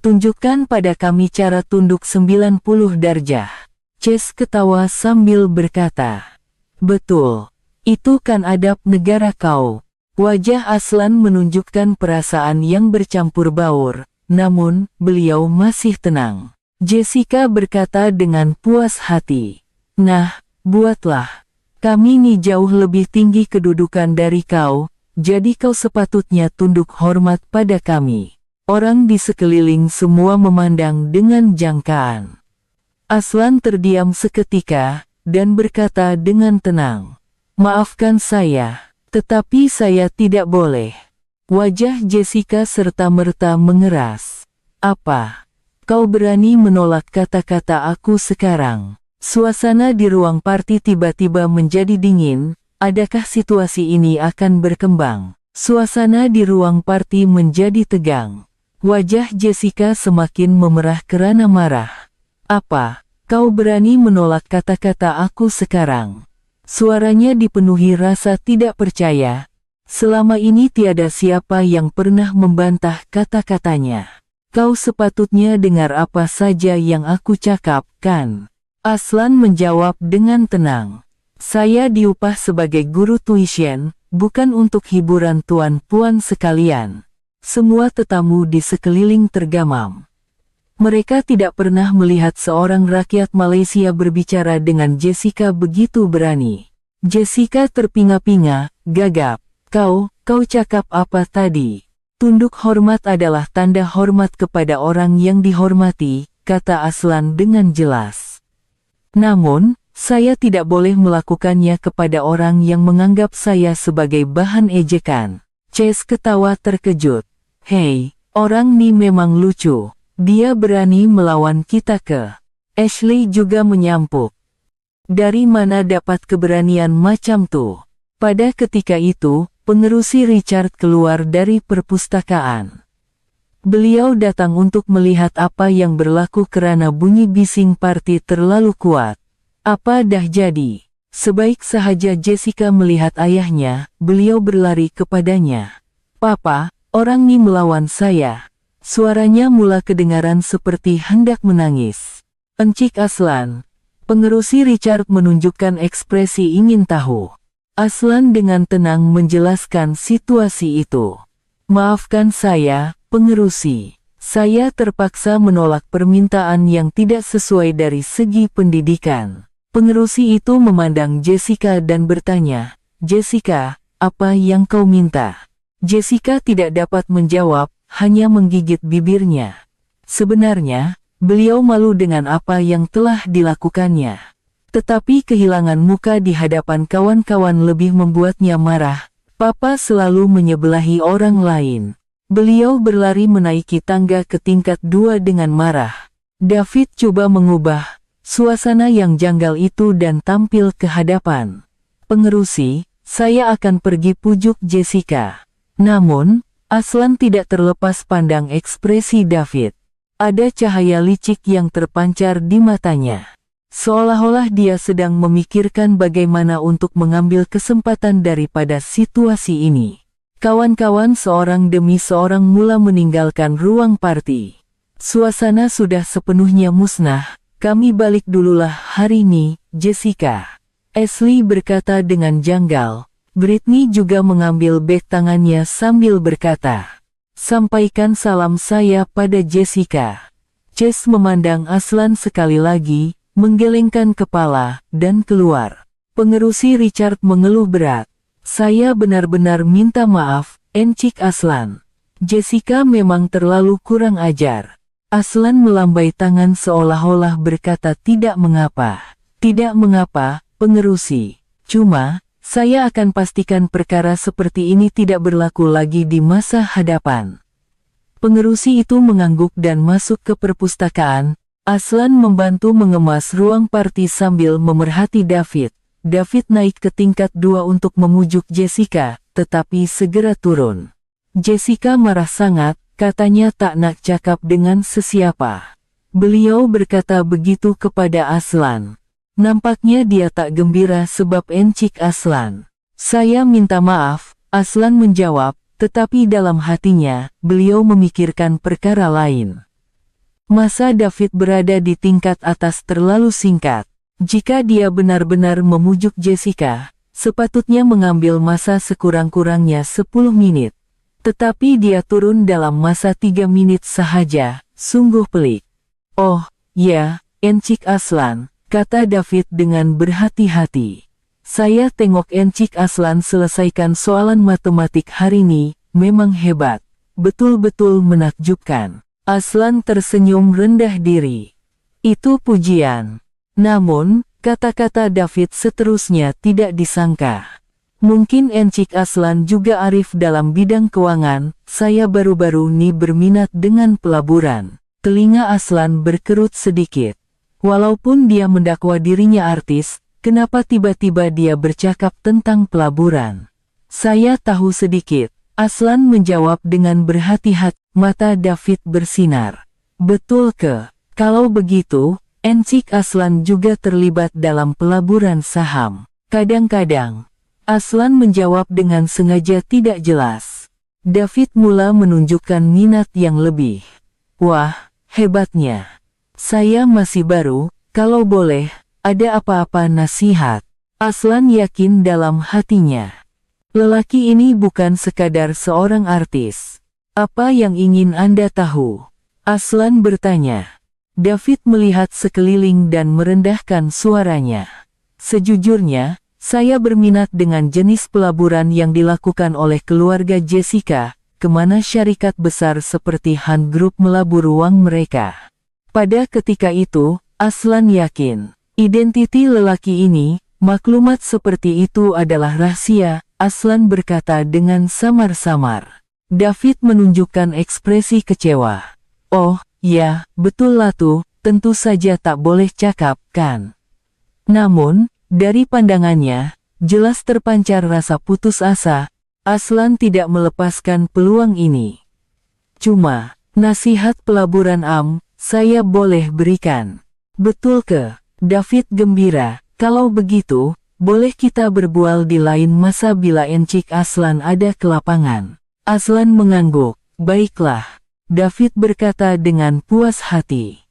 "Tunjukkan pada kami cara tunduk 90 darjah." Chase ketawa sambil berkata, "Betul, itu kan adab negara kau." Wajah Aslan menunjukkan perasaan yang bercampur baur, namun, beliau masih tenang. Jessica berkata dengan puas hati, "Nah, buatlah. Kami ni jauh lebih tinggi kedudukan dari kau, jadi kau sepatutnya tunduk hormat pada kami." Orang di sekeliling semua memandang dengan jangkaan. Aslan terdiam seketika, dan berkata dengan tenang, "Maafkan saya, tetapi saya tidak boleh." Wajah Jessica serta-merta mengeras. "Apa? Kau berani menolak kata-kata aku sekarang?" Suasana di ruang party tiba-tiba menjadi dingin. Adakah situasi ini akan berkembang? Suasana di ruang party menjadi tegang. Wajah Jessica semakin memerah kerana marah. "Apa? Kau berani menolak kata-kata aku sekarang?" Suaranya dipenuhi rasa tidak percaya. Selama ini tiada siapa yang pernah membantah kata-katanya. "Kau sepatutnya dengar apa saja yang aku cakap, kan?" Aslan menjawab dengan tenang. Saya diupah sebagai guru tuition, bukan untuk hiburan tuan-puan sekalian. Semua tetamu di sekeliling tergamam. Mereka tidak pernah melihat seorang rakyat Malaysia berbicara dengan Jessica begitu berani. Jessica terpinga-pinga, gagap. Kau cakap apa tadi? Tunduk hormat adalah tanda hormat kepada orang yang dihormati, kata Aslan dengan jelas. Namun, saya tidak boleh melakukannya kepada orang yang menganggap saya sebagai bahan ejekan. Chase ketawa terkejut. Hei, orang ni memang lucu. Dia berani melawan kita ke? Ashley juga menyampuk. Dari mana dapat keberanian macam tuh? Pada ketika itu, pengerusi Richard keluar dari perpustakaan. Beliau datang untuk melihat apa yang berlaku karena bunyi bising parti terlalu kuat. Apa dah jadi? Sebaik sahaja Jessica melihat ayahnya, beliau berlari kepadanya. Papa, orang ni melawan saya. Suaranya mula kedengaran seperti hendak menangis. Encik Aslan. Pengerusi Richard menunjukkan ekspresi ingin tahu. Aslan dengan tenang menjelaskan situasi itu. Maafkan saya, pengerusi. Saya terpaksa menolak permintaan yang tidak sesuai dari segi pendidikan. Pengerusi itu memandang Jessica dan bertanya, Jessica, apa yang kau minta? Jessica tidak dapat menjawab, hanya menggigit bibirnya. Sebenarnya, beliau malu dengan apa yang telah dilakukannya. Tetapi kehilangan muka di hadapan kawan-kawan lebih membuatnya marah. Papa selalu menyebelahi orang lain. Beliau berlari menaiki tangga ke tingkat 2 dengan marah. David coba mengubah suasana yang janggal itu dan tampil ke hadapan. Pengerusi, saya akan pergi, pujuk Jessica. Namun, Aslan tidak terlepas pandang ekspresi David. Ada cahaya licik yang terpancar di matanya. Seolah-olah dia sedang memikirkan bagaimana untuk mengambil kesempatan daripada situasi ini. Kawan-kawan seorang demi seorang mula meninggalkan ruang parti. Suasana sudah sepenuhnya musnah. Kami balik dululah hari ini, Jessica. Ashley berkata dengan janggal. Britney juga mengambil beg tangannya sambil berkata, sampaikan salam saya pada Jessica. Chase memandang Aslan sekali lagi, menggelengkan kepala, dan keluar. Pengerusi Richard mengeluh berat. Saya benar-benar minta maaf, Encik Aslan. Jessica memang terlalu kurang ajar. Aslan melambai tangan seolah-olah berkata tidak mengapa. Tidak mengapa, pengerusi. Cuma, saya akan pastikan perkara seperti ini tidak berlaku lagi di masa hadapan. Pengerusi itu mengangguk dan masuk ke perpustakaan. Aslan membantu mengemas ruang parti sambil memerhati David. David naik ke tingkat 2 untuk memujuk Jessica, tetapi segera turun. Jessica marah sangat, katanya tak nak cakap dengan sesiapa. Beliau berkata begitu kepada Aslan. Nampaknya dia tak gembira sebab Encik Aslan. Saya minta maaf, Aslan menjawab, tetapi dalam hatinya, beliau memikirkan perkara lain. Masa David berada di tingkat atas terlalu singkat. Jika dia benar-benar memujuk Jessica, sepatutnya mengambil masa sekurang-kurangnya 10 menit. Tetapi dia turun dalam masa 3 menit sahaja, sungguh pelik. Oh, ya, Encik Aslan, kata David dengan berhati-hati. Saya tengok Encik Aslan selesaikan soalan matematik hari ini, memang hebat. Betul-betul menakjubkan. Aslan tersenyum rendah diri. Itu pujian. Namun, kata-kata David seterusnya tidak disangka. Mungkin Encik Aslan juga arif dalam bidang keuangan, saya baru-baru ini berminat dengan pelaburan. Telinga Aslan berkerut sedikit. Walaupun dia mendakwa dirinya artis, kenapa tiba-tiba dia bercakap tentang pelaburan? Saya tahu sedikit, Aslan menjawab dengan berhati-hati. Mata David bersinar. Betul ke? Kalau begitu, Encik Aslan juga terlibat dalam pelaburan saham. Kadang-kadang, Aslan menjawab dengan sengaja tidak jelas. David mula menunjukkan minat yang lebih. Wah, hebatnya. Saya masih baru, kalau boleh, ada apa-apa nasihat? Aslan yakin dalam hatinya. Lelaki ini bukan sekadar seorang artis. Apa yang ingin Anda tahu? Aslan bertanya. David melihat sekeliling dan merendahkan suaranya. Sejujurnya, saya berminat dengan jenis pelaburan yang dilakukan oleh keluarga Jessica, kemana syarikat besar seperti Han Group melabur uang mereka. Pada ketika itu, Aslan yakin, identiti lelaki ini, maklumat seperti itu adalah rahasia, Aslan berkata dengan samar-samar. David menunjukkan ekspresi kecewa. Oh, ya, betul Latu, tentu saja tak boleh cakap, kan? Namun, dari pandangannya, jelas terpancar rasa putus asa. Aslan tidak melepaskan peluang ini. Cuma, nasihat pelaburan saya boleh berikan. Betul ke? David gembira. Kalau begitu, boleh kita berbual di lain masa bila encik Aslan ada ke lapangan. Aslan mengangguk. Baiklah. David berkata dengan puas hati.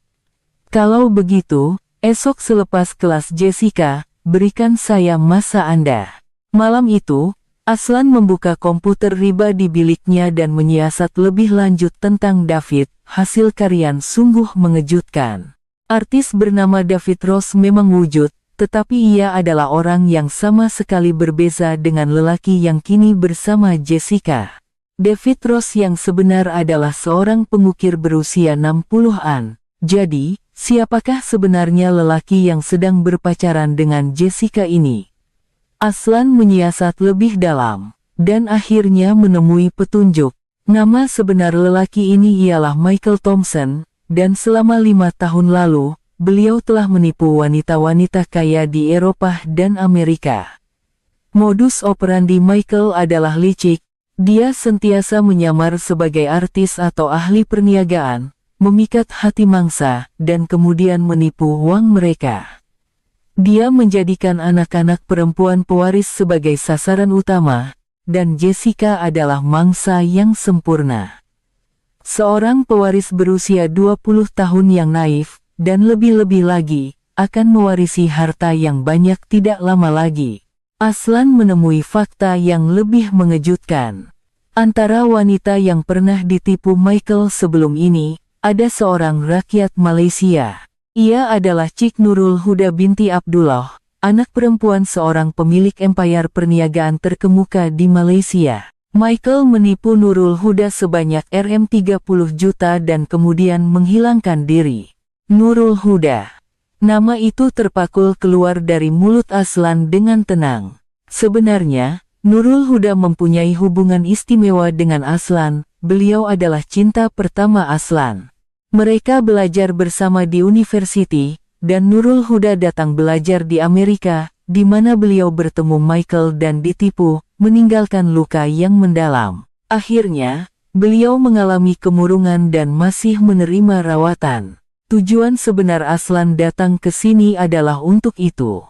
Kalau begitu, esok selepas kelas Jessica, berikan saya masa Anda. Malam itu, Aslan membuka komputer riba di biliknya dan menyiasat lebih lanjut tentang David, hasil karyan sungguh mengejutkan. Artis bernama David Ross memang wujud, tetapi ia adalah orang yang sama sekali berbeza dengan lelaki yang kini bersama Jessica. David Ross yang sebenar adalah seorang pengukir berusia 60-an. Jadi, siapakah sebenarnya lelaki yang sedang berpacaran dengan Jessica ini? Aslan menyiasat lebih dalam, dan akhirnya menemui petunjuk. Nama sebenar lelaki ini ialah Michael Thompson, dan selama 5 tahun lalu, beliau telah menipu wanita-wanita kaya di Eropa dan Amerika. Modus operandi Michael adalah licik. Dia sentiasa menyamar sebagai artis atau ahli perniagaan, memikat hati mangsa, dan kemudian menipu uang mereka. Dia menjadikan anak-anak perempuan pewaris sebagai sasaran utama, dan Jessica adalah mangsa yang sempurna. Seorang pewaris berusia 20 tahun yang naif, dan lebih-lebih lagi, akan mewarisi harta yang banyak tidak lama lagi. Aslan menemui fakta yang lebih mengejutkan. Antara wanita yang pernah ditipu Michael sebelum ini, ada seorang rakyat Malaysia. Ia adalah Cik Nurul Huda binti Abdullah, anak perempuan seorang pemilik empayar perniagaan terkemuka di Malaysia. Michael menipu Nurul Huda sebanyak Rm30 juta dan kemudian menghilangkan diri. Nurul Huda. Nama itu terpakul keluar dari mulut Aslan dengan tenang. Sebenarnya, Nurul Huda mempunyai hubungan istimewa dengan Aslan, beliau adalah cinta pertama Aslan. Mereka belajar bersama di university, dan Nurul Huda datang belajar di Amerika, di mana beliau bertemu Michael dan ditipu, meninggalkan luka yang mendalam. Akhirnya, beliau mengalami kemurungan dan masih menerima rawatan. Tujuan sebenar Aslan datang ke sini adalah untuk itu.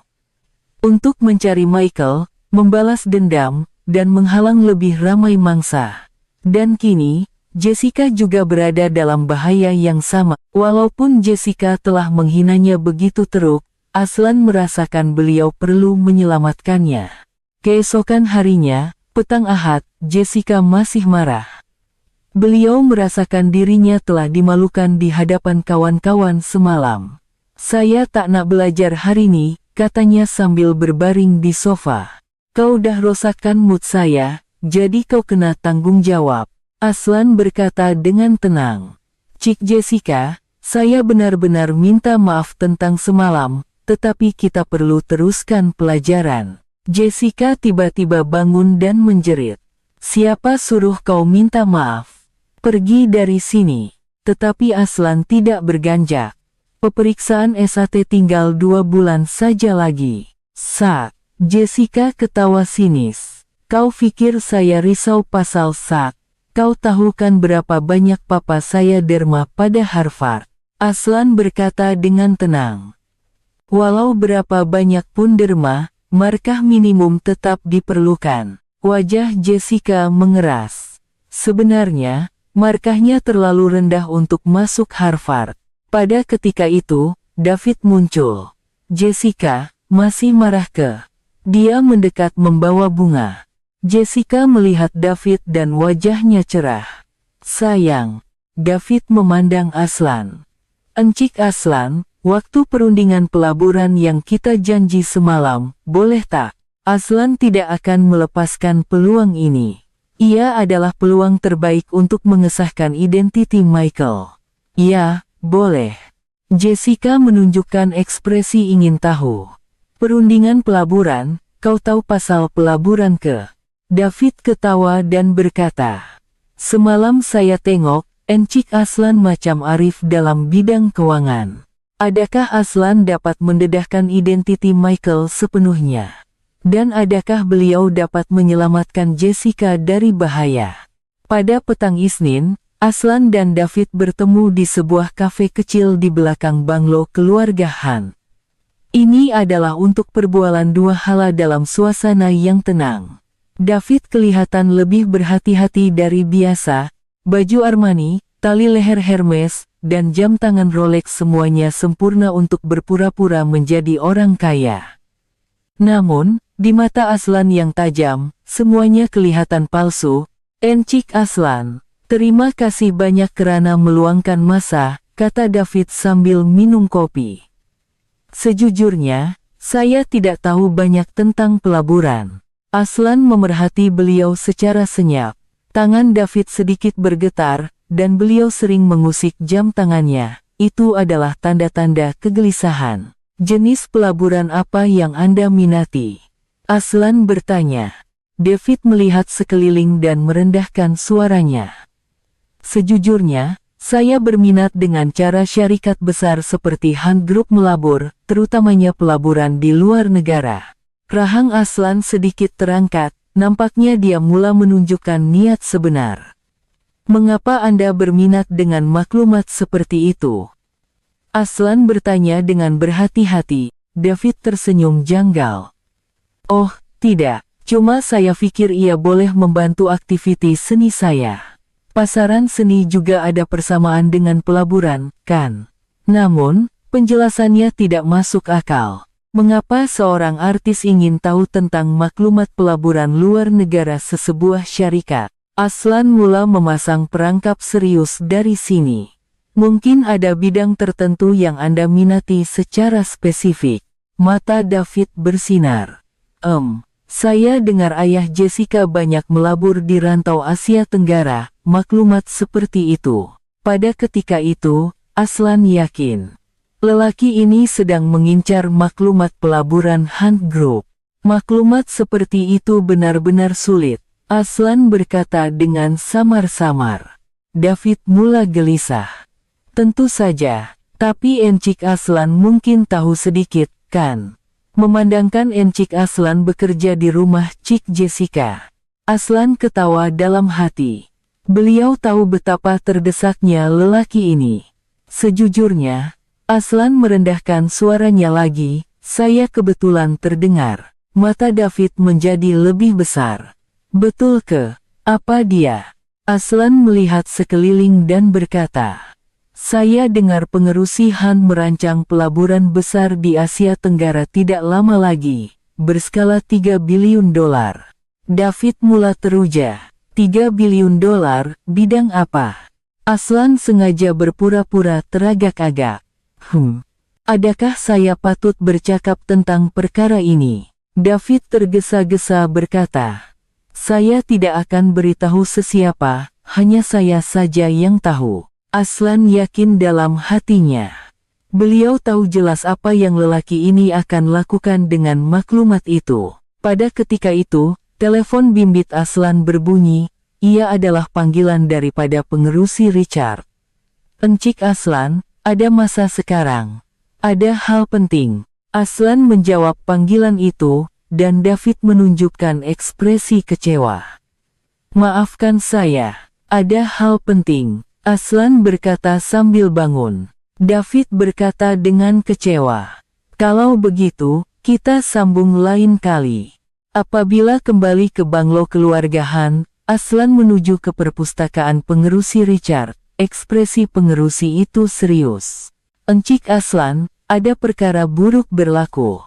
Untuk mencari Michael, membalas dendam, dan menghalang lebih ramai mangsa. Dan kini, Jessica juga berada dalam bahaya yang sama. Walaupun Jessica telah menghinanya begitu teruk, Aslan merasakan beliau perlu menyelamatkannya. Keesokan harinya, petang Ahad, Jessica masih marah. Beliau merasakan dirinya telah dimalukan di hadapan kawan-kawan semalam. Saya tak nak belajar hari ini, katanya sambil berbaring di sofa. Kau dah rosakkan mood saya, jadi kau kena tanggung jawab. Aslan berkata dengan tenang. Cik Jessica, saya benar-benar minta maaf tentang semalam, tetapi kita perlu teruskan pelajaran. Jessica tiba-tiba bangun dan menjerit. Siapa suruh kau minta maaf? Pergi dari sini. Tetapi Aslan tidak berganjak. Peperiksaan SAT tinggal 2 bulan saja lagi. Sak. Jessica ketawa sinis. Kau pikir saya risau pasal sak? Kau tahu kan berapa banyak papa saya derma pada Harvard? Aslan berkata dengan tenang. Walau berapa banyak pun derma, markah minimum tetap diperlukan. Wajah Jessica mengeras. Sebenarnya, markahnya terlalu rendah untuk masuk Harvard. Pada ketika itu, David muncul. Jessica, masih marah ke? Dia mendekat membawa bunga. Jessica melihat David dan wajahnya cerah. Sayang. David memandang Aslan. Encik Aslan, waktu perundingan pelaburan yang kita janji semalam, boleh tak? Aslan tidak akan melepaskan peluang ini. Ia adalah peluang terbaik untuk mengesahkan identiti Michael. Ya, boleh. Jessica menunjukkan ekspresi ingin tahu. Perundingan pelaburan, kau tahu pasal pelaburan ke? David ketawa dan berkata, semalam saya tengok, Encik Aslan macam arif dalam bidang keuangan. Adakah Aslan dapat mendedahkan identiti Michael sepenuhnya? Dan adakah beliau dapat menyelamatkan Jessica dari bahaya? Pada petang Isnin, Aslan dan David bertemu di sebuah kafe kecil di belakang banglo keluarga Han. Ini adalah untuk perbualan dua hala dalam suasana yang tenang. David kelihatan lebih berhati-hati dari biasa, baju Armani, tali leher Hermes, dan jam tangan Rolex semuanya sempurna untuk berpura-pura menjadi orang kaya. Namun, di mata Aslan yang tajam, semuanya kelihatan palsu. Encik Aslan, terima kasih banyak kerana meluangkan masa, kata David sambil minum kopi. Sejujurnya, saya tidak tahu banyak tentang pelaburan. Aslan memerhati beliau secara senyap. Tangan David sedikit bergetar, dan beliau sering mengusik jam tangannya. Itu adalah tanda-tanda kegelisahan. Jenis pelaburan apa yang Anda minati? Aslan bertanya. David melihat sekeliling dan merendahkan suaranya. Sejujurnya, saya berminat dengan cara syarikat besar seperti Han Group melabur, terutamanya pelaburan di luar negara. Rahang Aslan sedikit terangkat, nampaknya dia mula menunjukkan niat sebenar. Mengapa Anda berminat dengan maklumat seperti itu? Aslan bertanya dengan berhati-hati. David tersenyum janggal. Oh, tidak. Cuma saya pikir ia boleh membantu aktiviti seni saya. Pasaran seni juga ada persamaan dengan pelaburan, kan? Namun, penjelasannya tidak masuk akal. Mengapa seorang artis ingin tahu tentang maklumat pelaburan luar negara sesebuah syarikat? Aslan mula memasang perangkap serius dari sini. Mungkin ada bidang tertentu yang Anda minati secara spesifik. Mata David bersinar. Saya dengar ayah Jessica banyak melabur di rantau Asia Tenggara, maklumat seperti itu. Pada ketika itu, Aslan yakin. Lelaki ini sedang mengincar maklumat pelaburan Han Group. Maklumat seperti itu benar-benar sulit. Aslan berkata dengan samar-samar. David mula gelisah. Tentu saja, tapi Encik Aslan mungkin tahu sedikit, kan? Memandangkan Encik Aslan bekerja di rumah Cik Jessica. Aslan ketawa dalam hati. Beliau tahu betapa terdesaknya lelaki ini. Sejujurnya, Aslan merendahkan suaranya lagi, saya kebetulan terdengar. Mata David menjadi lebih besar. Betul ke? Apa dia? Aslan melihat sekeliling dan berkata, saya dengar pengerusi Han merancang pelaburan besar di Asia Tenggara tidak lama lagi, berskala $3 bilion. David mula teruja. $3 bilion, bidang apa? Aslan sengaja berpura-pura teragak-agak. Adakah saya patut bercakap tentang perkara ini? David tergesa-gesa berkata, saya tidak akan beritahu sesiapa, hanya saya saja yang tahu. Aslan yakin dalam hatinya. Beliau tahu jelas apa yang lelaki ini akan lakukan dengan maklumat itu. Pada ketika itu, telepon bimbit Aslan berbunyi. Ia adalah panggilan daripada pengerusi Richard. Encik Aslan, ada masa sekarang. Ada hal penting. Aslan menjawab panggilan itu, dan David menunjukkan ekspresi kecewa. Maafkan saya, ada hal penting. Aslan berkata sambil bangun. David berkata dengan kecewa. Kalau begitu, kita sambung lain kali. Apabila kembali ke banglo keluarga Han, Aslan menuju ke perpustakaan pengerusi Richard. Ekspresi pengerusi itu serius. Encik Aslan, ada perkara buruk berlaku.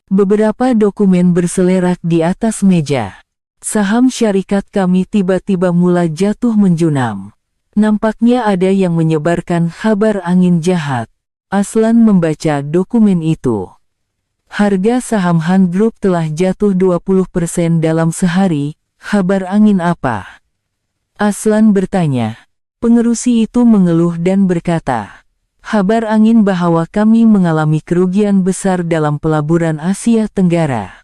Beberapa dokumen berselerak di atas meja. Saham syarikat kami tiba-tiba mulai jatuh menjunam. Nampaknya ada yang menyebarkan kabar angin jahat. Aslan membaca dokumen itu. Harga saham Han Group telah jatuh 20% dalam sehari. Kabar angin apa? Aslan bertanya. Pengerusi itu mengeluh dan berkata, kabar angin bahwa kami mengalami kerugian besar dalam pelaburan Asia Tenggara.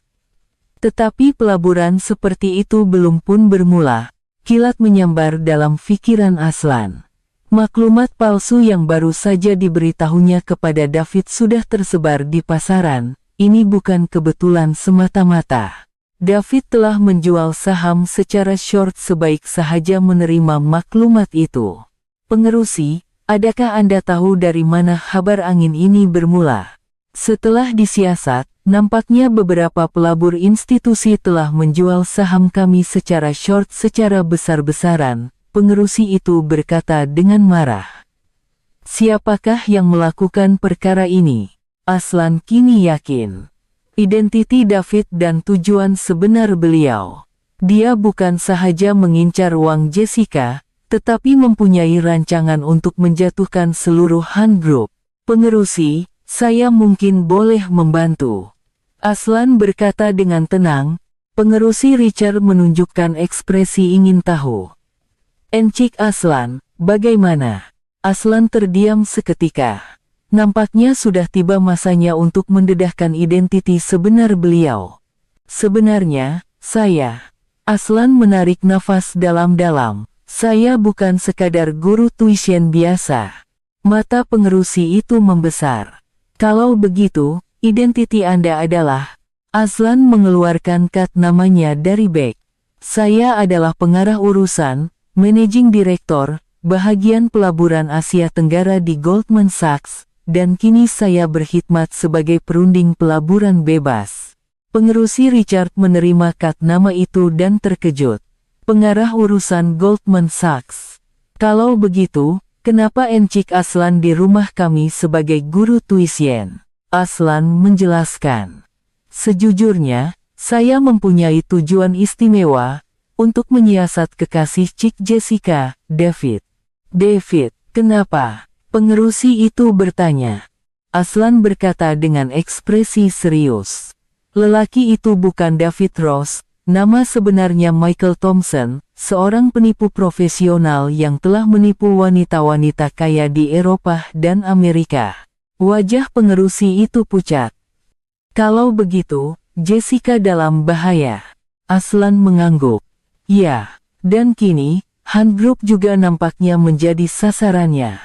Tetapi pelaburan seperti itu belum pun bermula. Kilat menyambar dalam pikiran Aslan. Maklumat palsu yang baru saja diberitahunya kepada David sudah tersebar di pasaran. Ini bukan kebetulan semata-mata. David telah menjual saham secara short sebaik sahaja menerima maklumat itu. Pengerusi, adakah Anda tahu dari mana kabar angin ini bermula? Setelah disiasat, nampaknya beberapa pelabur institusi telah menjual saham kami secara short secara besar-besaran. Pengerusi itu berkata dengan marah. Siapakah yang melakukan perkara ini? Aslan kini yakin. Identiti David dan tujuan sebenar beliau. Dia bukan sahaja mengincar uang Jessica, tetapi mempunyai rancangan untuk menjatuhkan seluruh Han Group. Pengerusi, saya mungkin boleh membantu. Aslan berkata dengan tenang. Pengerusi Richard menunjukkan ekspresi ingin tahu. Encik Aslan, bagaimana? Aslan terdiam seketika. Nampaknya sudah tiba masanya untuk mendedahkan identiti sebenar beliau. Sebenarnya, saya. Aslan menarik nafas dalam-dalam. Saya bukan sekadar guru tuition biasa. Mata pengerusi itu membesar. Kalau begitu, identiti Anda adalah... Aslan mengeluarkan kad namanya dari bag. Saya adalah pengarah urusan, managing director, bahagian pelaburan Asia Tenggara di Goldman Sachs, dan kini saya berkhidmat sebagai perunding pelaburan bebas. Pengerusi Richard menerima kad nama itu dan terkejut. Pengarah urusan Goldman Sachs. Kalau begitu, kenapa Encik Aslan di rumah kami sebagai guru tuition? Aslan menjelaskan. Sejujurnya, saya mempunyai tujuan istimewa untuk menyiasat kekasih Cik Jessica, David. David, kenapa? Pengerusi itu bertanya. Aslan berkata dengan ekspresi serius. Lelaki itu bukan David Ross. Nama sebenarnya Michael Thompson, seorang penipu profesional yang telah menipu wanita-wanita kaya di Eropa dan Amerika. Wajah pengerusi itu pucat. Kalau begitu, Jessica dalam bahaya. Aslan mengangguk. Ya, dan kini, Han Group juga nampaknya menjadi sasarannya.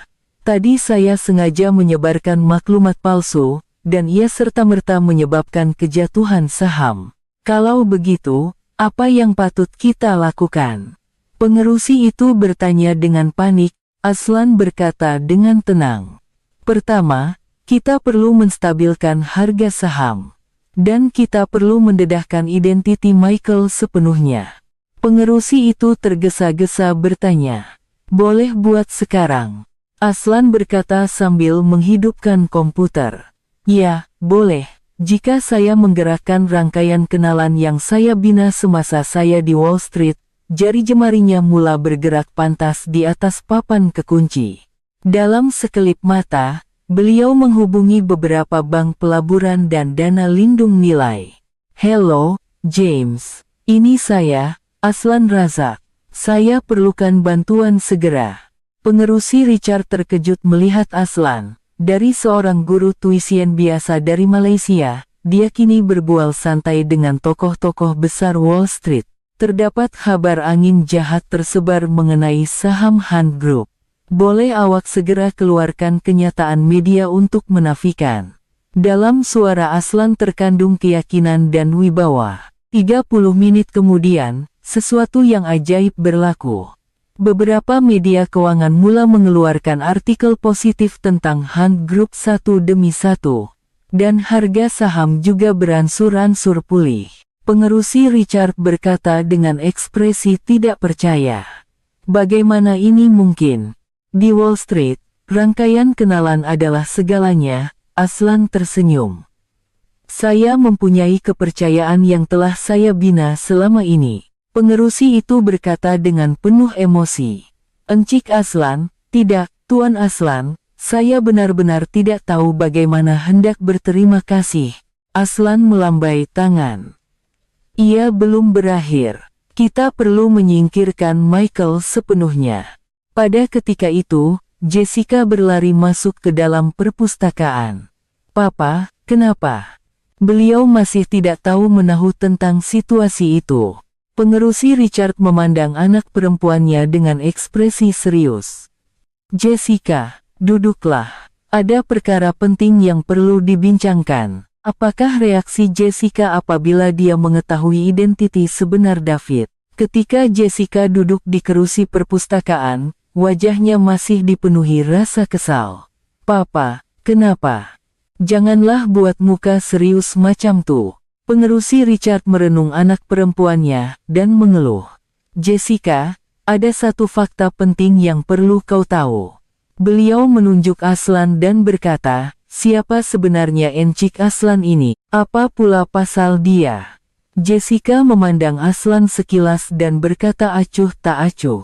Tadi saya sengaja menyebarkan maklumat palsu, dan ia serta-merta menyebabkan kejatuhan saham. Kalau begitu, apa yang patut kita lakukan? Pengerusi itu bertanya dengan panik. Aslan berkata dengan tenang. Pertama, kita perlu menstabilkan harga saham. Dan kita perlu mendedahkan identiti Michael sepenuhnya. Pengerusi itu tergesa-gesa bertanya. Boleh buat sekarang? Aslan berkata sambil menghidupkan komputer. Ya, boleh. Jika saya menggerakkan rangkaian kenalan yang saya bina semasa saya di Wall Street, jari jemarinya mula bergerak pantas di atas papan kekunci. Dalam sekelip mata, beliau menghubungi beberapa bank pelaburan dan dana lindung nilai. Hello, James. Ini saya, Aslan Razak. Saya perlukan bantuan segera. Pengerusi Richard terkejut melihat Aslan. Dari seorang guru tuition biasa dari Malaysia, dia kini berbual santai dengan tokoh-tokoh besar Wall Street. Terdapat kabar angin jahat tersebar mengenai saham Han Group. Boleh awak segera keluarkan kenyataan media untuk menafikan. Dalam suara Aslan terkandung keyakinan dan wibawa. 30 menit kemudian, sesuatu yang ajaib berlaku. Beberapa media keuangan mula mengeluarkan artikel positif tentang Han Group satu demi satu. Dan harga saham juga beransur-ansur pulih. Pengerusi Richard berkata dengan ekspresi tidak percaya. Bagaimana ini mungkin? Di Wall Street, rangkaian kenalan adalah segalanya. Aslan tersenyum. Saya mempunyai kepercayaan yang telah saya bina selama ini. Pengerusi itu berkata dengan penuh emosi. Encik Aslan, tidak, Tuan Aslan, saya benar-benar tidak tahu bagaimana hendak berterima kasih. Aslan melambai tangan. Ia belum berakhir. Kita perlu menyingkirkan Michael sepenuhnya. Pada ketika itu, Jessica berlari masuk ke dalam perpustakaan. Papa, kenapa? Beliau masih tidak tahu menahu tentang situasi itu. Pengerusi Richard memandang anak perempuannya dengan ekspresi serius. Jessica, duduklah. Ada perkara penting yang perlu dibincangkan. Apakah reaksi Jessica apabila dia mengetahui identitas sebenar David? Ketika Jessica duduk di kerusi perpustakaan, wajahnya masih dipenuhi rasa kesal. Papa, kenapa? Janganlah buat muka serius macam tuh. Pengerusi Richard merenung anak perempuannya dan mengeluh. Jessica, ada satu fakta penting yang perlu kau tahu. Beliau menunjuk Aslan dan berkata, siapa sebenarnya Encik Aslan ini? Apa pula pasal dia? Jessica memandang Aslan sekilas dan berkata acuh tak acuh.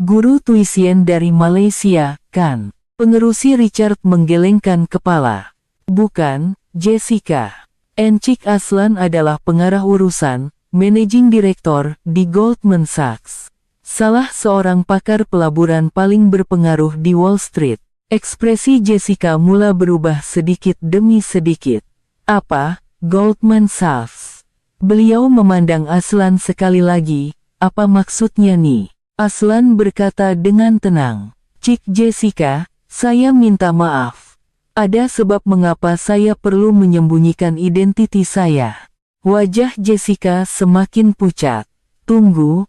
Guru tuisien dari Malaysia, kan? Pengerusi Richard menggelengkan kepala. Bukan, Jessica. Encik Aslan adalah pengarah urusan, managing director, di Goldman Sachs. Salah seorang pakar pelaburan paling berpengaruh di Wall Street. Ekspresi Jessica mula berubah sedikit demi sedikit. Apa, Goldman Sachs? Beliau memandang Aslan sekali lagi, apa maksudnya nih? Aslan berkata dengan tenang. Cik Jessica, saya minta maaf. Ada sebab mengapa saya perlu menyembunyikan identitas saya. Wajah Jessica semakin pucat. Tunggu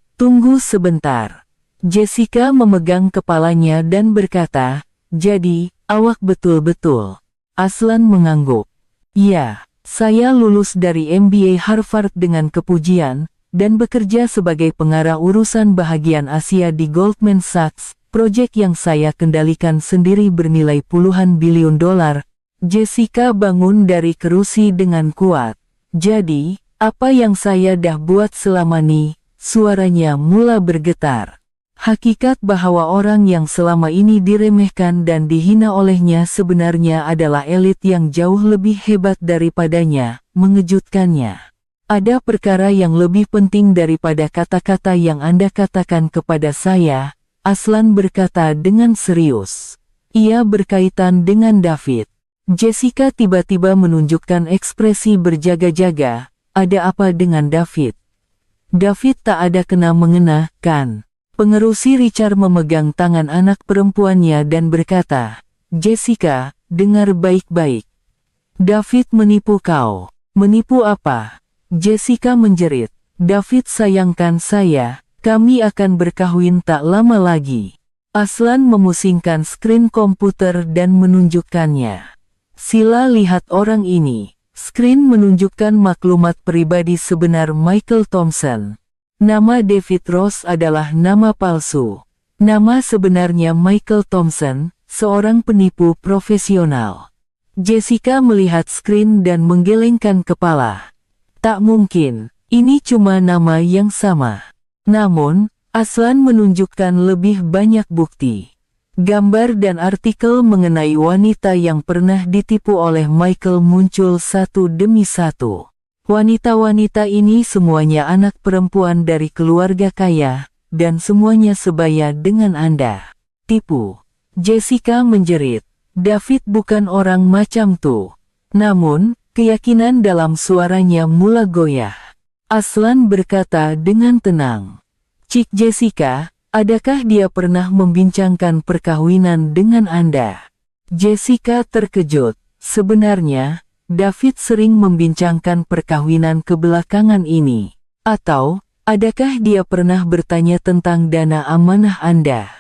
sebentar. Jessica memegang kepalanya dan berkata, jadi, awak betul-betul. Aslan mengangguk. Ya, saya lulus dari MBA Harvard dengan kepujian, dan bekerja sebagai pengarah urusan bahagian Asia di Goldman Sachs. Proyek yang saya kendalikan sendiri bernilai puluhan bilion dolar. Jessica bangun dari kerusi dengan kuat. Jadi, apa yang saya dah buat selama ini? Suaranya mula bergetar. Hakikat bahwa orang yang selama ini diremehkan dan dihina olehnya sebenarnya adalah elit yang jauh lebih hebat daripadanya, mengejutkannya. Ada perkara yang lebih penting daripada kata-kata yang Anda katakan kepada saya. Aslan berkata dengan serius. Ia berkaitan dengan David. Jessica tiba-tiba menunjukkan ekspresi berjaga-jaga. Ada apa dengan David? David tak ada kena-mengena, kan? Pengerusi Richard memegang tangan anak perempuannya dan berkata, Jessica, dengar baik-baik. David menipu kau. Menipu apa? Jessica menjerit. David sayangkan saya. Kami akan berkahwin tak lama lagi. Aslan memusingkan skrin komputer dan menunjukkannya. Sila lihat orang ini. Skrin menunjukkan maklumat pribadi sebenar Michael Thompson. Nama David Ross adalah nama palsu. Nama sebenarnya Michael Thompson, seorang penipu profesional. Jessica melihat skrin dan menggelengkan kepala. Tak mungkin, ini cuma nama yang sama. Namun, Aslan menunjukkan lebih banyak bukti. Gambar dan artikel mengenai wanita yang pernah ditipu oleh Michael muncul satu demi satu. Wanita-wanita ini semuanya anak perempuan dari keluarga kaya, dan semuanya sebaya dengan Anda. Tipu. Jessica menjerit. David bukan orang macam tuh. Namun, keyakinan dalam suaranya mula goyah. Aslan berkata dengan tenang. Cik Jessica, adakah dia pernah membincangkan perkawinan dengan Anda? Jessica terkejut. Sebenarnya, David sering membincangkan perkawinan kebelakangan ini. Atau, adakah dia pernah bertanya tentang dana amanah Anda?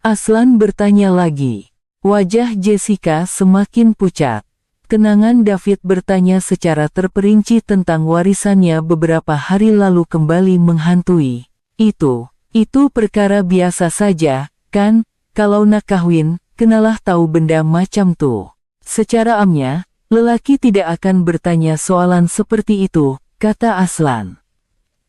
Aslan bertanya lagi. Wajah Jessica semakin pucat. Kenangan David bertanya secara terperinci tentang warisannya beberapa hari lalu kembali menghantui. Itu perkara biasa saja, kan? Kalau nak kawin, kenalah tahu benda macam tuh. Secara amnya, Lelaki tidak akan bertanya soalan seperti itu, kata Aslan.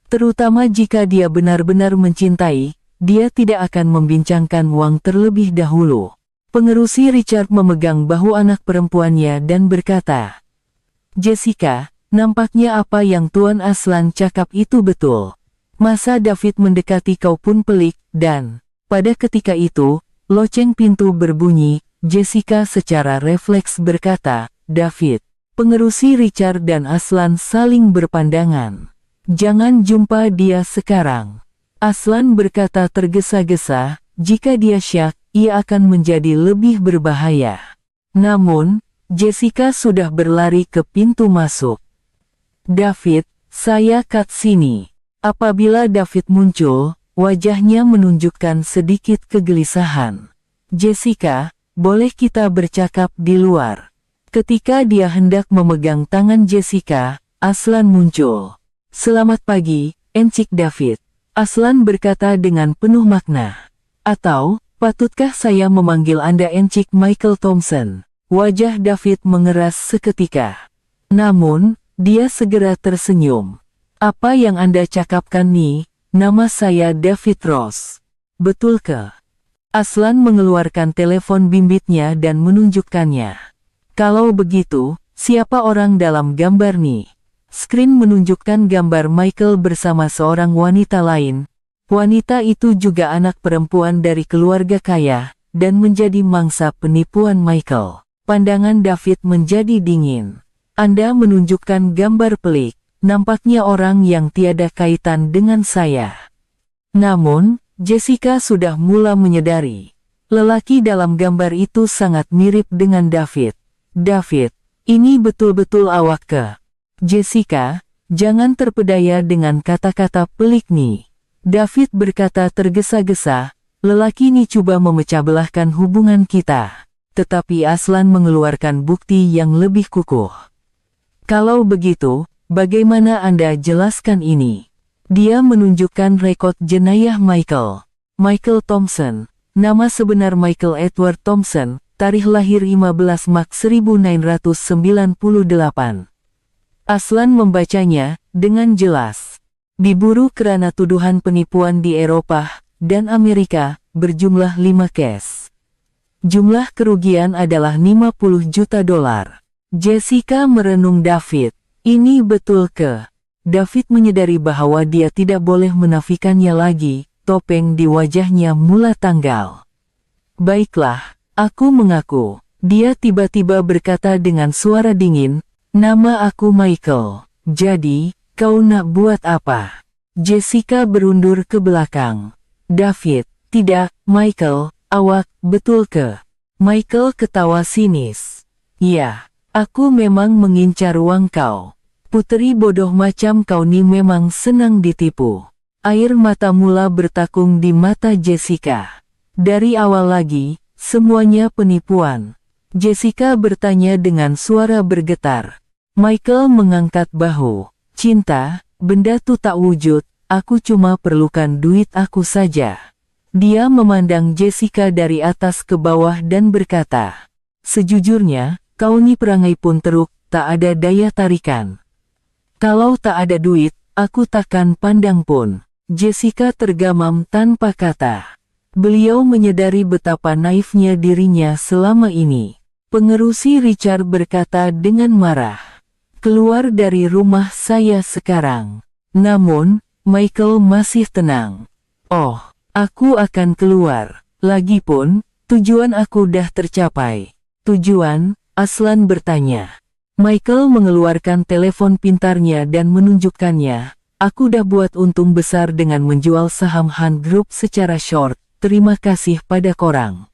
Terutama jika dia benar-benar mencintai, dia tidak akan membincangkan uang terlebih dahulu. Pengerusi Richard memegang bahu anak perempuannya dan berkata, Jessica, nampaknya apa yang Tuan Aslan cakap itu betul. Masa David mendekati kau pun pelik, dan pada ketika itu, loceng pintu berbunyi. Jessica secara refleks berkata, David. Pengerusi Richard dan Aslan saling berpandangan. Jangan jumpa dia sekarang. Aslan berkata tergesa-gesa, jika dia syak, ia akan menjadi lebih berbahaya. Namun, Jessica sudah berlari ke pintu masuk. David, saya kat sini. Apabila David muncul, wajahnya menunjukkan sedikit kegelisahan. Jessica, boleh kita bercakap di luar? Ketika dia hendak memegang tangan Jessica, Aslan muncul. Selamat pagi, Encik David. Aslan berkata dengan penuh makna. Atau, patutkah saya memanggil Anda Encik Michael Thompson? Wajah David mengeras seketika. Namun, dia segera tersenyum. Apa yang Anda cakapkan nih? Nama saya David Ross. Betul ke? Aslan mengeluarkan telepon bimbitnya dan menunjukkannya. Kalau begitu, siapa orang dalam gambar nih? Screen menunjukkan gambar Michael bersama seorang wanita lain. Wanita itu juga anak perempuan dari keluarga kaya, dan menjadi mangsa penipuan Michael. Pandangan David menjadi dingin. Anda menunjukkan gambar pelik, nampaknya orang yang tiada kaitan dengan saya. Namun, Jessica sudah mulai menyadari. Lelaki dalam gambar itu sangat mirip dengan David. David, ini betul-betul awak ke? Jessica, jangan terpedaya dengan kata-kata pelik nih. David berkata tergesa-gesa, lelaki ini coba memecah belahkan hubungan kita. Tetapi Aslan mengeluarkan bukti yang lebih kukuh. Kalau begitu, bagaimana Anda jelaskan ini? Dia menunjukkan rekod jenayah Michael. Michael Thompson, nama sebenar Michael Edward Thompson, tarikh lahir 15 Maret 1998. Aslan membacanya dengan jelas. Diburu kerana tuduhan penipuan di Eropa dan Amerika, berjumlah 5 case. Jumlah kerugian adalah 50 juta dolar. Jessica merenung David. Ini betul ke? David menyadari bahwa dia tidak boleh menafikannya lagi, topeng di wajahnya mulai tanggal. Baiklah, aku mengaku. Dia tiba-tiba berkata dengan suara dingin, nama aku Michael. Jadi, kau nak buat apa? Jessica berundur ke belakang. David, tidak, Michael, awak, betul ke? Michael ketawa sinis. Ya, aku memang mengincar uang kau. Puteri bodoh macam kau ni memang senang ditipu. Air mata mula bertakung di mata Jessica. Dari awal lagi, semuanya penipuan. Jessica bertanya dengan suara bergetar. Michael mengangkat bahu. Cinta, benda tu tak wujud, aku cuma perlukan duit aku saja. Dia memandang Jessica dari atas ke bawah dan berkata, sejujurnya, kau ni perangai pun teruk, tak ada daya tarikan. Kalau tak ada duit, aku takkan pandang pun. Jessica tergamam tanpa kata. Beliau menyadari betapa naifnya dirinya selama ini. Pengerusi Richard berkata dengan marah. Keluar dari rumah saya sekarang. Namun, Michael masih tenang. Oh, aku akan keluar. Lagipun, tujuan aku dah tercapai. Tujuan? Aslan bertanya. Michael mengeluarkan telepon pintarnya dan menunjukkannya. Aku dah buat untung besar dengan menjual saham Han Group secara short. Terima kasih pada korang.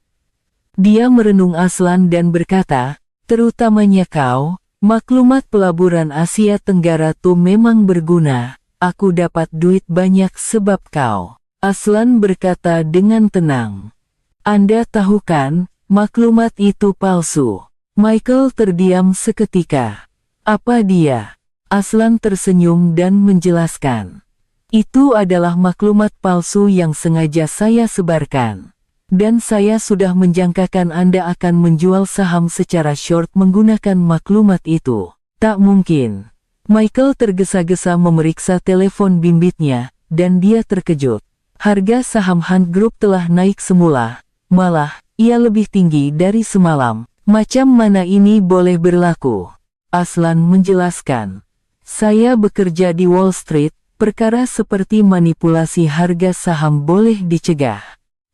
Dia merenung Aslan dan berkata, terutamanya kau. Maklumat pelaburan Asia Tenggara tu memang berguna, aku dapat duit banyak sebab kau. Aslan berkata dengan tenang. Anda tahu kan, maklumat itu palsu. Michael terdiam seketika. Apa dia? Aslan tersenyum dan menjelaskan. Itu adalah maklumat palsu yang sengaja saya sebarkan. Dan saya sudah menjangkakan Anda akan menjual saham secara short menggunakan maklumat itu. Tak mungkin. Michael tergesa-gesa memeriksa telepon bimbitnya, dan dia terkejut. Harga saham Hunt Group telah naik semula. Malah, ia lebih tinggi dari semalam. Macam mana ini boleh berlaku? Aslan menjelaskan. Saya bekerja di Wall Street, perkara seperti manipulasi harga saham boleh dicegah.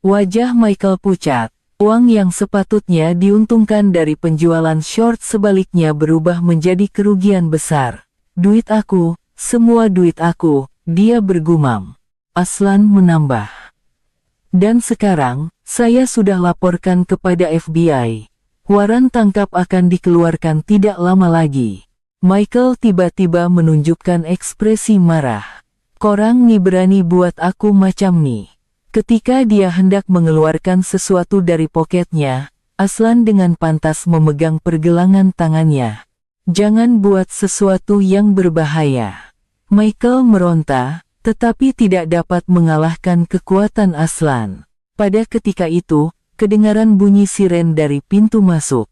Wajah Michael pucat. Uang yang sepatutnya diuntungkan dari penjualan short sebaliknya berubah menjadi kerugian besar. Duit aku, semua duit aku, dia bergumam. Aslan menambah. Dan sekarang, saya sudah laporkan kepada FBI. Waran tangkap akan dikeluarkan tidak lama lagi. Michael tiba-tiba menunjukkan ekspresi marah. Korang nih berani buat aku macam nih. Ketika dia hendak mengeluarkan sesuatu dari poketnya, Aslan dengan pantas memegang pergelangan tangannya. Jangan buat sesuatu yang berbahaya. Michael meronta, tetapi tidak dapat mengalahkan kekuatan Aslan. Pada ketika itu, kedengaran bunyi siren dari pintu masuk.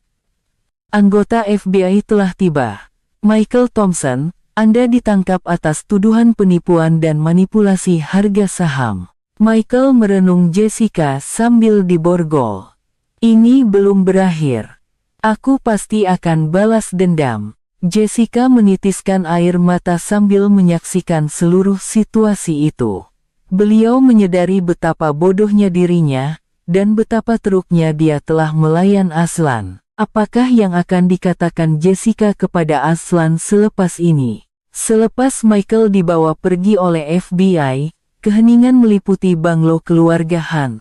Anggota FBI telah tiba. Michael Thompson, Anda ditangkap atas tuduhan penipuan dan manipulasi harga saham. Michael merenung Jessica sambil diborgol. Ini belum berakhir. Aku pasti akan balas dendam. Jessica menitiskan air mata sambil menyaksikan seluruh situasi itu. Beliau menyadari betapa bodohnya dirinya, dan betapa teruknya dia telah melayan Aslan. Apakah yang akan dikatakan Jessica kepada Aslan selepas ini? Selepas Michael dibawa pergi oleh FBI, keheningan meliputi banglo keluarga Hunt.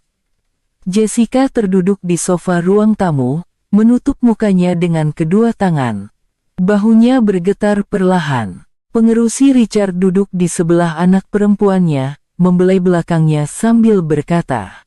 Jessica terduduk di sofa ruang tamu, menutup mukanya dengan kedua tangan. Bahunya bergetar perlahan. Pengerusi Richard duduk di sebelah anak perempuannya, membelai belakangnya sambil berkata,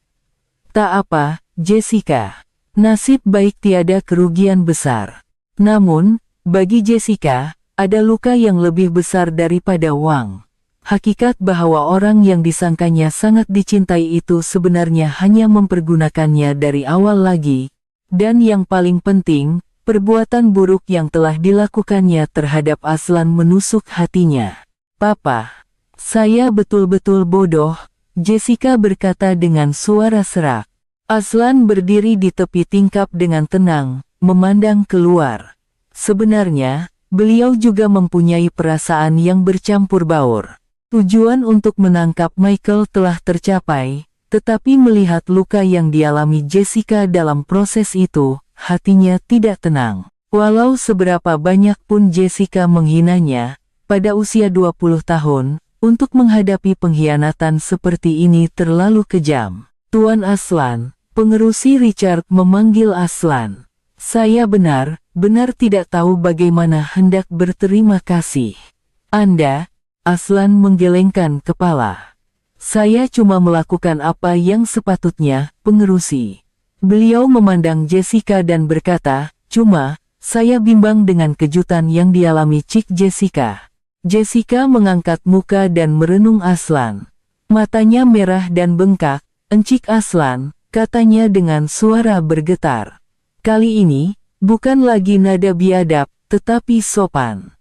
"Tak apa, Jessica. Nasib baik tiada kerugian besar." Namun, bagi Jessica, ada luka yang lebih besar daripada uang. Hakikat bahwa orang yang disangkanya sangat dicintai itu sebenarnya hanya mempergunakannya dari awal lagi. Dan yang paling penting, perbuatan buruk yang telah dilakukannya terhadap Aslan menusuk hatinya. "Papa, saya betul-betul bodoh," Jessica berkata dengan suara serak. Aslan berdiri di tepi tingkap dengan tenang, memandang keluar. Sebenarnya, beliau juga mempunyai perasaan yang bercampur baur. Tujuan untuk menangkap Michael telah tercapai, tetapi melihat luka yang dialami Jessica dalam proses itu, hatinya tidak tenang. Walau seberapa banyak pun Jessica menghinanya, pada usia 20 tahun, untuk menghadapi pengkhianatan seperti ini terlalu kejam. "Tuan Aslan," pengerusi Richard memanggil Aslan. "Saya benar-benar tidak tahu bagaimana hendak berterima kasih. Anda..." Aslan menggelengkan kepala. "Saya cuma melakukan apa yang sepatutnya, pengerusi." Beliau memandang Jessica dan berkata, "Cuma, saya bimbang dengan kejutan yang dialami Cik Jessica." Jessica mengangkat muka dan merenung Aslan. Matanya merah dan bengkak. "Encik Aslan," katanya dengan suara bergetar. Kali ini, bukan lagi nada biadab, tetapi sopan.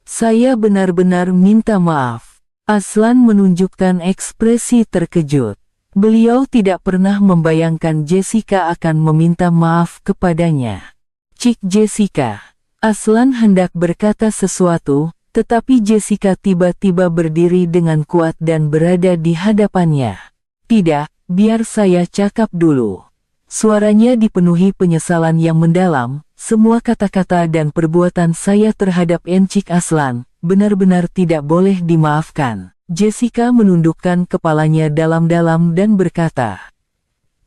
Saya benar-benar minta maaf." Aslan menunjukkan ekspresi terkejut. Beliau tidak pernah membayangkan Jessica akan meminta maaf kepadanya. "Cik Jessica." Aslan hendak berkata sesuatu, tetapi Jessica tiba-tiba berdiri dengan kuat dan berada di hadapannya. "Tidak, biar saya cakap dulu." Suaranya dipenuhi penyesalan yang mendalam. "Semua kata-kata dan perbuatan saya terhadap Encik Aslan, benar-benar tidak boleh dimaafkan." Jessica menundukkan kepalanya dalam-dalam dan berkata,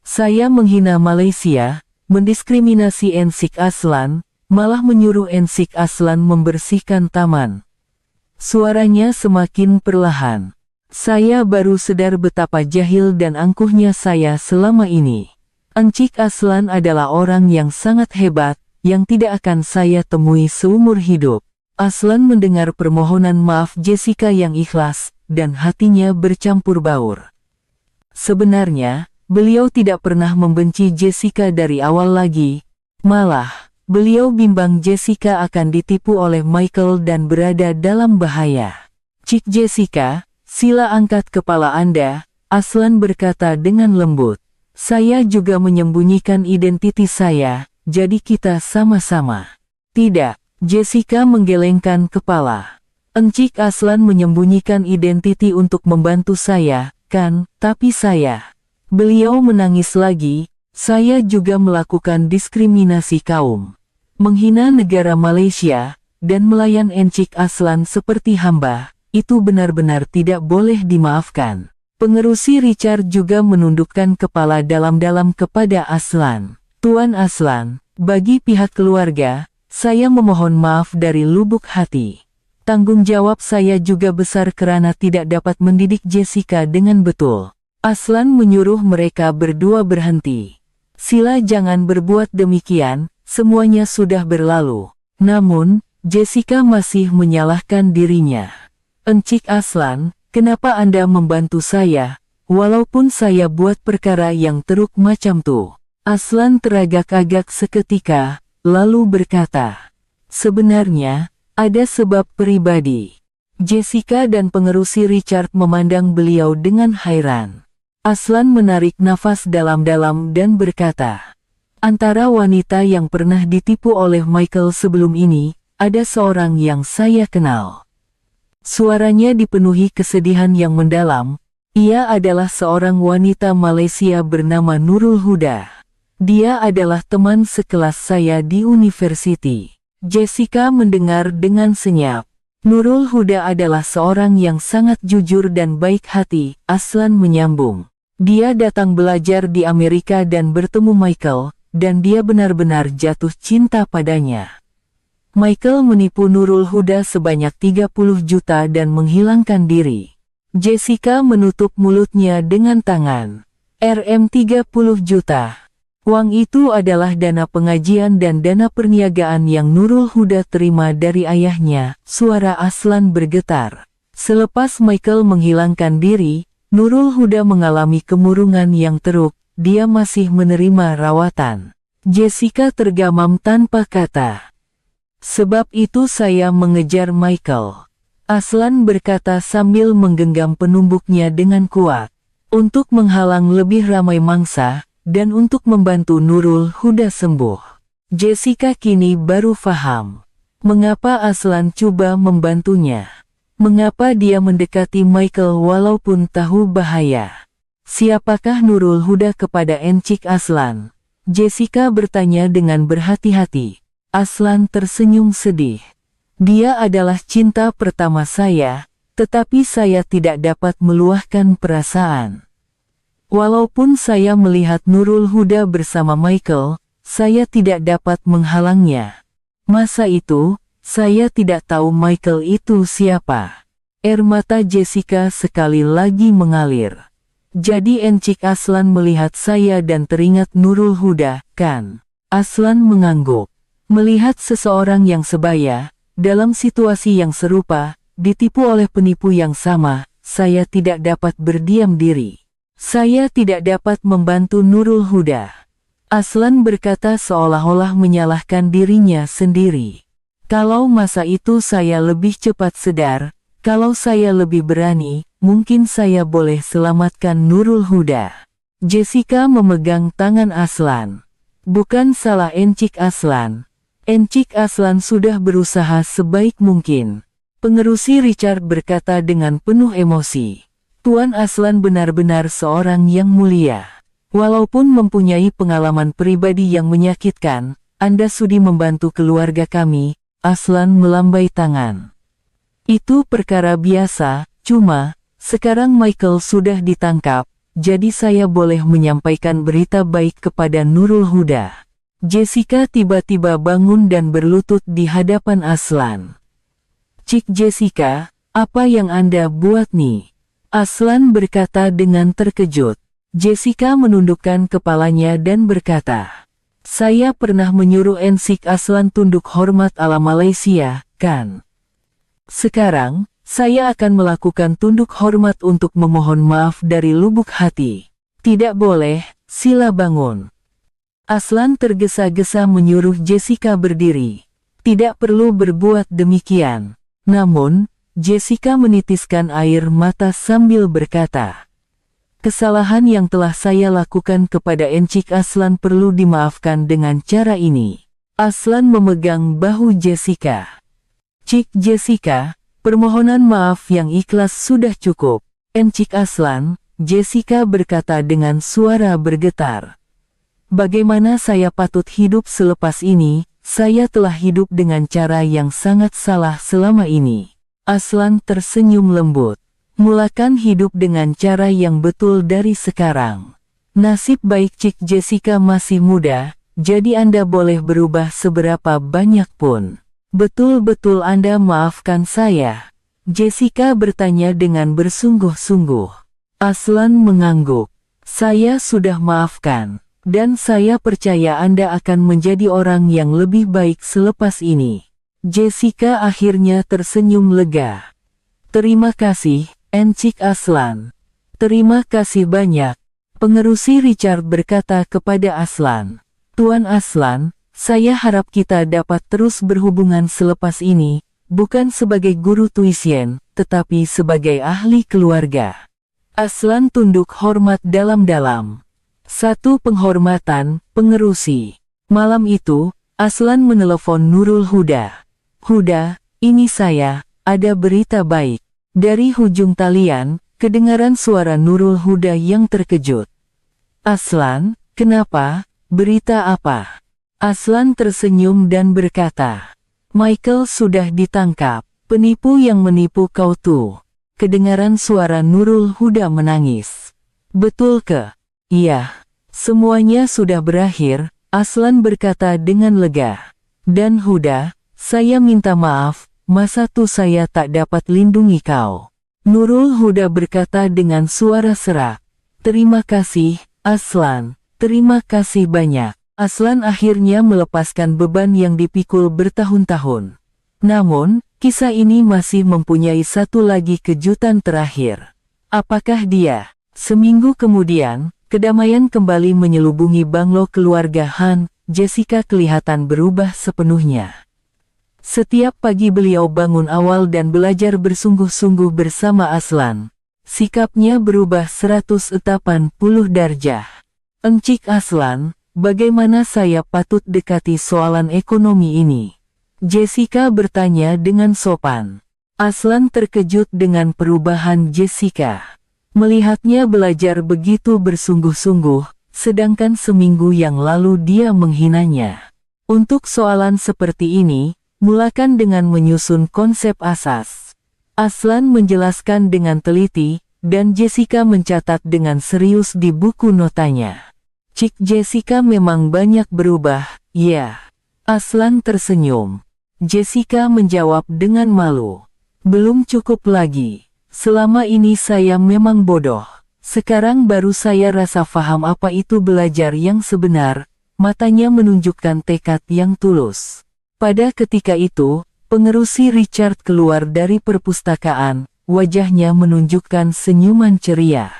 "Saya menghina Malaysia, mendiskriminasi Encik Aslan, malah menyuruh Encik Aslan membersihkan taman." Suaranya semakin perlahan. "Saya baru sadar betapa jahil dan angkuhnya saya selama ini. Encik Aslan adalah orang yang sangat hebat, yang tidak akan saya temui seumur hidup." Aslan mendengar permohonan maaf Jessica yang ikhlas, dan hatinya bercampur baur. Sebenarnya, Beliau tidak pernah membenci Jessica dari awal lagi. Malah, beliau bimbang Jessica akan ditipu oleh Michael dan berada dalam bahaya. Cik Jessica, sila angkat kepala Anda, Aslan berkata dengan lembut. Saya juga menyembunyikan identitas saya, jadi kita sama-sama. Tidak, Jessica menggelengkan kepala. Encik Aslan menyembunyikan identitas untuk membantu saya, kan, tapi saya. Beliau menangis lagi, saya juga melakukan diskriminasi kaum. Menghina negara Malaysia, dan melayan Encik Aslan seperti hamba, itu benar-benar tidak boleh dimaafkan. Pengerusi Richard juga menundukkan kepala dalam-dalam kepada Aslan. Tuan Aslan, bagi pihak keluarga, saya memohon maaf dari lubuk hati. Tanggung jawab saya juga besar karena tidak dapat mendidik Jessica dengan betul. Aslan menyuruh mereka berdua berhenti. Sila jangan berbuat demikian, semuanya sudah berlalu. Namun, Jessica masih menyalahkan dirinya. Encik Aslan, kenapa Anda membantu saya, walaupun saya buat perkara yang teruk macam tuh? Aslan teragak-agak seketika, lalu berkata, sebenarnya, ada sebab pribadi. Jessica dan pengerusi Richard memandang beliau dengan heran. Aslan menarik nafas dalam-dalam dan berkata, antara wanita yang pernah ditipu oleh Michael sebelum ini, ada seorang yang saya kenal. Suaranya dipenuhi kesedihan yang mendalam. Ia adalah seorang wanita Malaysia bernama Nurul Huda. Dia adalah teman sekelas saya di universiti. Jessica mendengar dengan senyap. Nurul Huda adalah seorang yang sangat jujur dan baik hati, Aslan menyambung. Dia datang belajar di Amerika dan bertemu Michael, dan dia benar-benar jatuh cinta padanya. Michael menipu Nurul Huda sebanyak 30 juta dan menghilangkan diri. Jessica menutup mulutnya dengan tangan. Rm 30 juta. Uang itu adalah dana pengajian dan dana perniagaan yang Nurul Huda terima dari ayahnya. Suara Aslan bergetar. Selepas Michael menghilangkan diri, Nurul Huda mengalami kemurungan yang teruk. Dia masih menerima rawatan. Jessica tergamam tanpa kata. Sebab itu saya mengejar Michael. Aslan berkata sambil menggenggam penumbuknya dengan kuat. Untuk menghalang lebih ramai mangsa, dan untuk membantu Nurul Huda sembuh. Jessica kini baru faham. Mengapa Aslan coba membantunya? Mengapa dia mendekati Michael walaupun tahu bahaya? Siapakah Nurul Huda kepada Encik Aslan? Jessica bertanya dengan berhati-hati. Aslan tersenyum sedih. Dia adalah cinta pertama saya, tetapi saya tidak dapat meluahkan perasaan. Walaupun saya melihat Nurul Huda bersama Michael, saya tidak dapat menghalangnya. Masa itu, saya tidak tahu Michael itu siapa. Air mata Jessica sekali lagi mengalir. Jadi Encik Aslan melihat saya dan teringat Nurul Huda, kan? Aslan mengangguk. Melihat seseorang yang sebaya, dalam situasi yang serupa, ditipu oleh penipu yang sama, saya tidak dapat berdiam diri. Saya tidak dapat membantu Nurul Huda. Aslan berkata seolah-olah menyalahkan dirinya sendiri. Kalau masa itu saya lebih cepat sadar, kalau saya lebih berani, mungkin saya boleh selamatkan Nurul Huda. Jessica memegang tangan Aslan. Bukan salah Encik Aslan. Encik Aslan sudah berusaha sebaik mungkin. Pengerusi Richard berkata dengan penuh emosi. Tuan Aslan benar-benar seorang yang mulia. Walaupun mempunyai pengalaman pribadi yang menyakitkan, Anda sudi membantu keluarga kami. Aslan melambai tangan. Itu perkara biasa, cuma, sekarang Michael sudah ditangkap, jadi saya boleh menyampaikan berita baik kepada Nurul Huda. Jessica tiba-tiba bangun dan berlutut di hadapan Aslan. Cik Jessica, apa yang Anda buat nih? Aslan berkata dengan terkejut. Jessica menundukkan kepalanya dan berkata, saya pernah menyuruh Encik Aslan tunduk hormat ala Malaysia, kan? Sekarang, saya akan melakukan tunduk hormat untuk memohon maaf dari lubuk hati. Tidak boleh, sila bangun. Aslan tergesa-gesa menyuruh Jessica berdiri. Tidak perlu berbuat demikian. Namun, Jessica menitiskan air mata sambil berkata, "Kesalahan yang telah saya lakukan kepada Encik Aslan perlu dimaafkan dengan cara ini." Aslan memegang bahu Jessica. "Cik Jessica, permohonan maaf yang ikhlas sudah cukup." "Encik Aslan," Jessica berkata dengan suara bergetar. "Bagaimana saya patut hidup selepas ini? Saya telah hidup dengan cara yang sangat salah selama ini." Aslan tersenyum lembut. "Mulakan hidup dengan cara yang betul dari sekarang. Nasib baik Cik Jessica masih muda, jadi Anda boleh berubah seberapa banyak pun." "Betul-betul Anda maafkan saya?" Jessica bertanya dengan bersungguh-sungguh. Aslan mengangguk. "Saya sudah maafkan. Dan saya percaya Anda akan menjadi orang yang lebih baik selepas ini." Jessica akhirnya tersenyum lega. "Terima kasih, Encik Aslan." "Terima kasih banyak." Pengerusi Richard berkata kepada Aslan. "Tuan Aslan, saya harap kita dapat terus berhubungan selepas ini, bukan sebagai guru tuisien, tetapi sebagai ahli keluarga." Aslan tunduk hormat dalam-dalam. Satu penghormatan, pengerusi. Malam itu, Aslan menelepon Nurul Huda. "Huda, ini saya, ada berita baik." Dari hujung talian, kedengaran suara Nurul Huda yang terkejut. "Aslan, kenapa? Berita apa?" Aslan tersenyum dan berkata, "Michael sudah ditangkap, penipu yang menipu kau tuh." Kedengaran suara Nurul Huda menangis. "Betul ke?" "Iya, semuanya sudah berakhir," Aslan berkata dengan lega. "Dan Huda, saya minta maaf, masa tuh saya tak dapat lindungi kau." Nurul Huda berkata dengan suara serak. "Terima kasih, Aslan, terima kasih banyak." Aslan akhirnya melepaskan beban yang dipikul bertahun-tahun. Namun, kisah ini masih mempunyai satu lagi kejutan terakhir. Apakah dia? Seminggu kemudian, kedamaian kembali menyelubungi banglo keluarga Han. Jessica kelihatan berubah sepenuhnya. Setiap pagi beliau bangun awal dan belajar bersungguh-sungguh bersama Aslan. Sikapnya berubah 180 derajat. "Encik Aslan, bagaimana saya patut dekati soalan ekonomi ini?" Jessica bertanya dengan sopan. Aslan terkejut dengan perubahan Jessica. Melihatnya belajar begitu bersungguh-sungguh, sedangkan seminggu yang lalu dia menghinanya. Untuk soalan seperti ini, mulakan dengan menyusun konsep asas. Aslan menjelaskan dengan teliti, dan Jessica mencatat dengan serius di buku notanya. "Cik Jessica memang banyak berubah, ya." Aslan tersenyum. Jessica menjawab dengan malu. "Belum cukup lagi. Selama ini saya memang bodoh. Sekarang baru saya rasa paham apa itu belajar yang sebenar." Matanya menunjukkan tekad yang tulus. Pada ketika itu, pengerusi Richard keluar dari perpustakaan, wajahnya menunjukkan senyuman ceria.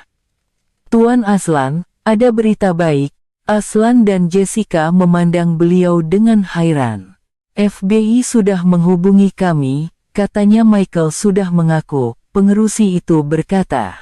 "Tuan Aslan, ada berita baik." Aslan dan Jessica memandang beliau dengan hairan. "FBI sudah menghubungi kami, katanya Michael sudah mengaku," pengerusi itu berkata.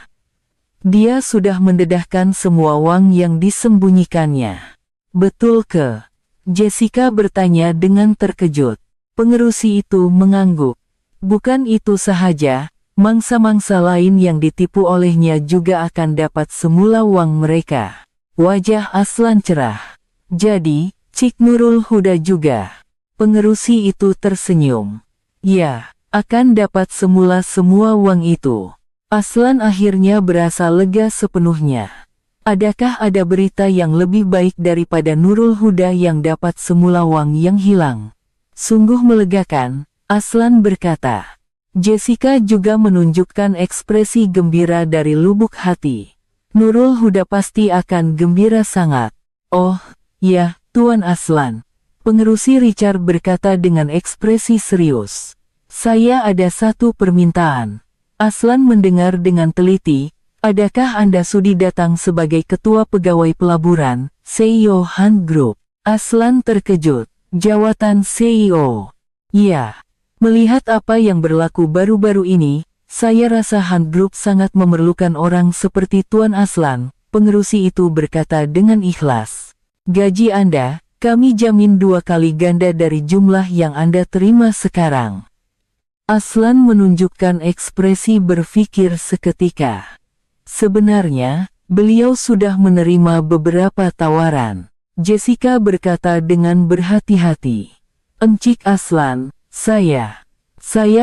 "Dia sudah mendedahkan semua uang yang disembunyikannya." "Betul ke?" Jessica bertanya dengan terkejut. Pengerusi itu mengangguk. "Bukan itu sahaja, mangsa-mangsa lain yang ditipu olehnya juga akan dapat semula uang mereka." Wajah Aslan cerah. "Jadi, Cik Nurul Huda juga?" Pengerusi itu tersenyum. "Ya, akan dapat semula semua uang itu." Aslan akhirnya berasa lega sepenuhnya. Adakah ada berita yang lebih baik daripada Nurul Huda yang dapat semula uang yang hilang? Sungguh melegakan, Aslan berkata. Jessica juga menunjukkan ekspresi gembira dari lubuk hati. "Nurul Huda pasti akan gembira sangat." "Oh, ya, Tuan Aslan." Pengerusi Richard berkata dengan ekspresi serius. "Saya ada satu permintaan." Aslan mendengar dengan teliti. Adakah Anda sudi datang sebagai ketua pegawai pelaburan, CEO Hunt Group? Aslan terkejut. Jawatan CEO. Ya. Melihat apa yang berlaku baru-baru ini, saya rasa Hunt Group sangat memerlukan orang seperti Tuan Aslan, pengerusi itu berkata dengan ikhlas. Gaji Anda, kami jamin 2 kali ganda dari jumlah yang Anda terima sekarang. Aslan menunjukkan ekspresi berpikir seketika. Sebenarnya, beliau sudah menerima beberapa tawaran. Jessica berkata dengan berhati-hati. Encik Aslan, saya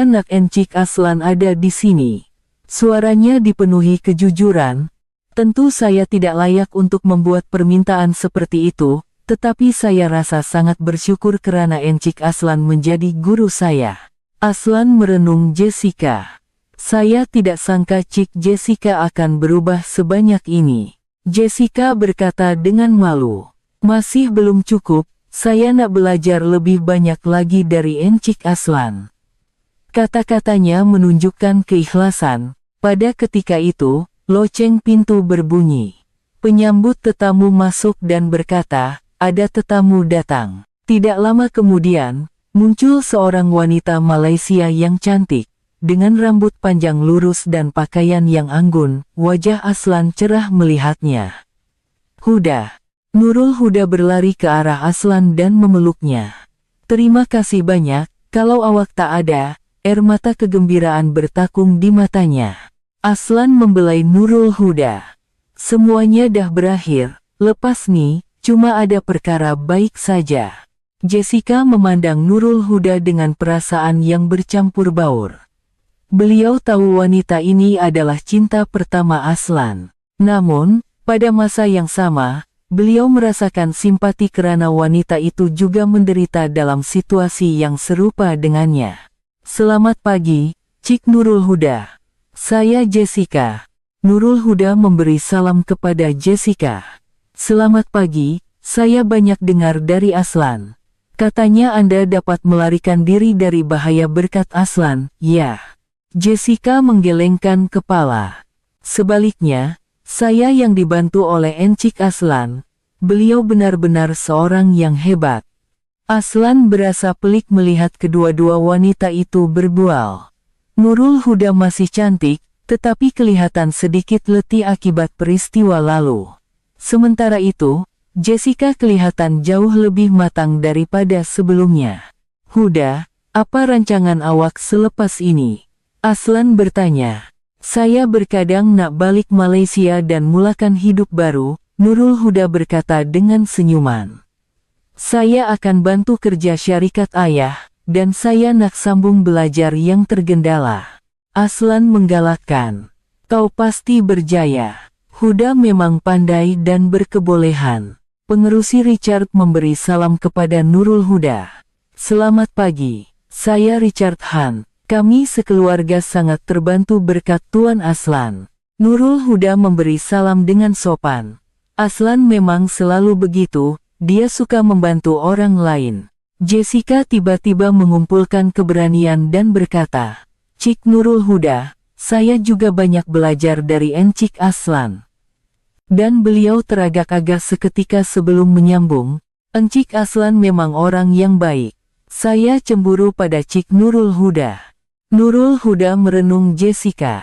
nak Encik Aslan ada di sini. Suaranya dipenuhi kejujuran. Tentu saya tidak layak untuk membuat permintaan seperti itu, tetapi saya rasa sangat bersyukur karena Encik Aslan menjadi guru saya. Aslan merenung Jessica. Saya tidak sangka Cik Jessica akan berubah sebanyak ini. Jessica berkata dengan malu. Masih belum cukup, saya nak belajar lebih banyak lagi dari Encik Aslan. Kata-katanya menunjukkan keikhlasan. Pada ketika itu, loceng pintu berbunyi. Penyambut tetamu masuk dan berkata, ada tetamu datang. Tidak lama kemudian, muncul seorang wanita Malaysia yang cantik, dengan rambut panjang lurus dan pakaian yang anggun. Wajah Aslan cerah melihatnya. Huda. Nurul Huda berlari ke arah Aslan dan memeluknya. Terima kasih banyak, kalau awak tak ada, air mata kegembiraan bertakung di matanya. Aslan membelai Nurul Huda. Semuanya dah berakhir, lepas nih, cuma ada perkara baik saja. Jessica memandang Nurul Huda dengan perasaan yang bercampur baur. Beliau tahu wanita ini adalah cinta pertama Aslan. Namun, pada masa yang sama, beliau merasakan simpati karena wanita itu juga menderita dalam situasi yang serupa dengannya. Selamat pagi, Cik Nurul Huda. Saya Jessica. Nurul Huda memberi salam kepada Jessica. Selamat pagi, saya banyak dengar dari Aslan. Katanya Anda dapat melarikan diri dari bahaya berkat Aslan, ya. Jessica menggelengkan kepala. Sebaliknya, saya yang dibantu oleh Encik Aslan. Beliau benar-benar seorang yang hebat. Aslan berasa pelik melihat kedua-dua wanita itu berbual. Nurul Huda masih cantik, tetapi kelihatan sedikit letih akibat peristiwa lalu. Sementara itu, Jessica kelihatan jauh lebih matang daripada sebelumnya. Huda, apa rancangan awak selepas ini? Aslan bertanya. Saya berkadang nak balik Malaysia dan mulakan hidup baru, Nurul Huda berkata dengan senyuman. Saya akan bantu kerja syarikat ayah, dan saya nak sambung belajar yang tergendala. Aslan menggalakkan. Kau pasti berjaya. Huda memang pandai dan berkebolehan. Pengerusi Richard memberi salam kepada Nurul Huda. Selamat pagi, saya Richard Hunt. Kami sekeluarga sangat terbantu berkat Tuan Aslan. Nurul Huda memberi salam dengan sopan. Aslan memang selalu begitu, dia suka membantu orang lain. Jessica tiba-tiba mengumpulkan keberanian dan berkata, Cik Nurul Huda, saya juga banyak belajar dari Encik Aslan. Dan beliau teragak-agak seketika sebelum menyambung, Encik Aslan memang orang yang baik. Saya cemburu pada Cik Nurul Huda. Nurul Huda merenung Jessica.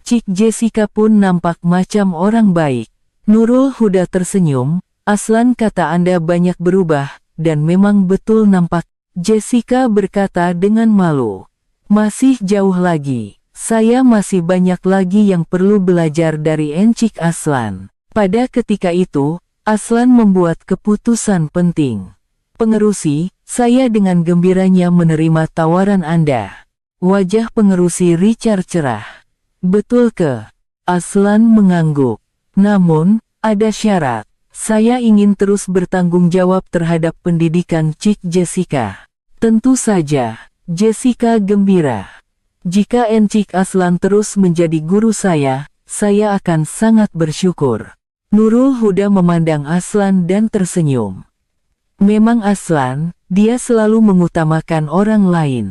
Cik Jessica pun nampak macam orang baik. Nurul Huda tersenyum, Aslan kata Anda banyak berubah, dan memang betul nampak. Jessica berkata dengan malu. Masih jauh lagi, saya masih banyak lagi yang perlu belajar dari Encik Aslan. Pada ketika itu, Aslan membuat keputusan penting. Pengerusi, saya dengan gembiranya menerima tawaran Anda. Wajah pengerusi Richard cerah. Betul ke? Aslan mengangguk. Namun, ada syarat. Saya ingin terus bertanggung jawab terhadap pendidikan Cik Jessica. Tentu saja, Jessica gembira. Jika Encik Aslan terus menjadi guru saya akan sangat bersyukur. Nurul Huda memandang Aslan dan tersenyum. Memang Aslan, dia selalu mengutamakan orang lain.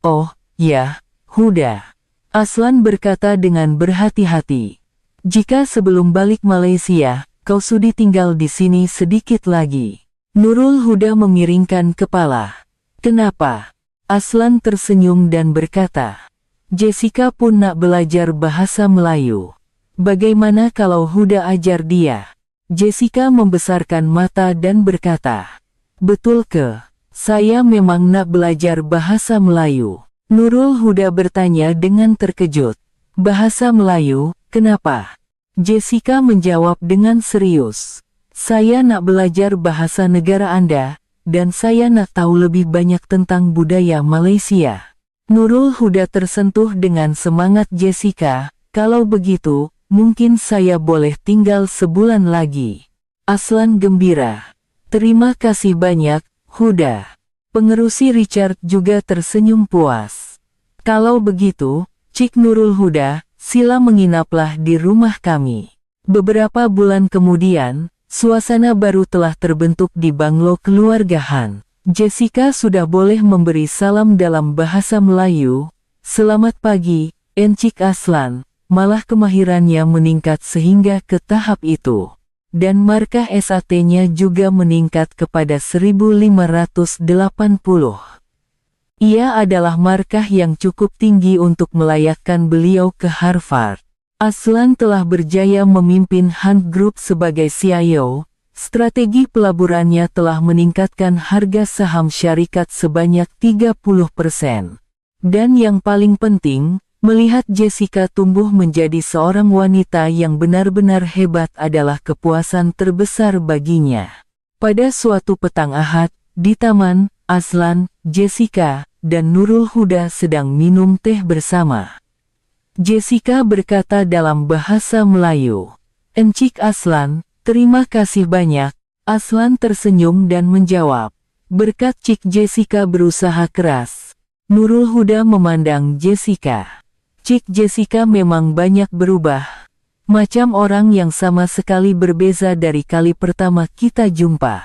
Oh, ya, Huda. Aslan berkata dengan berhati-hati. Jika sebelum balik Malaysia, kau sudi tinggal di sini sedikit lagi. Nurul Huda memiringkan kepala. Kenapa? Aslan tersenyum dan berkata, Jessica pun nak belajar bahasa Melayu. Bagaimana kalau Huda ajar dia? Jessica membesarkan mata dan berkata, betul ke? Saya memang nak belajar bahasa Melayu. Nurul Huda bertanya dengan terkejut. Bahasa Melayu, kenapa? Jessica menjawab dengan serius. Saya nak belajar bahasa negara Anda, dan saya nak tahu lebih banyak tentang budaya Malaysia. Nurul Huda tersentuh dengan semangat Jessica. Kalau begitu, mungkin saya boleh tinggal sebulan lagi. Aslan gembira. Terima kasih banyak, Huda. Pengerusi Richard juga tersenyum puas. Kalau begitu, Cik Nurul Huda, sila menginaplah di rumah kami. Beberapa bulan kemudian, suasana baru telah terbentuk di banglo keluarga Han. Jessica sudah boleh memberi salam dalam bahasa Melayu. Selamat pagi, Encik Aslan. Malah kemahirannya meningkat sehingga ke tahap itu. Dan markah SAT-nya juga meningkat kepada 1580. Ia adalah markah yang cukup tinggi untuk melayakkan beliau ke Harvard. Aslan telah berjaya memimpin Hunt Group sebagai CIO. Strategi pelaburannya telah meningkatkan harga saham syarikat sebanyak 30%. Dan yang paling penting, melihat Jessica tumbuh menjadi seorang wanita yang benar-benar hebat adalah kepuasan terbesar baginya. Pada suatu petang Ahad, di taman, Aslan, Jessica, dan Nurul Huda sedang minum teh bersama. Jessica berkata dalam bahasa Melayu, Encik Aslan, terima kasih banyak. Aslan tersenyum dan menjawab, berkat Cik Jessica berusaha keras. Nurul Huda memandang Jessica. Cik Jessica memang banyak berubah. Macam orang yang sama sekali berbeza dari kali pertama kita jumpa.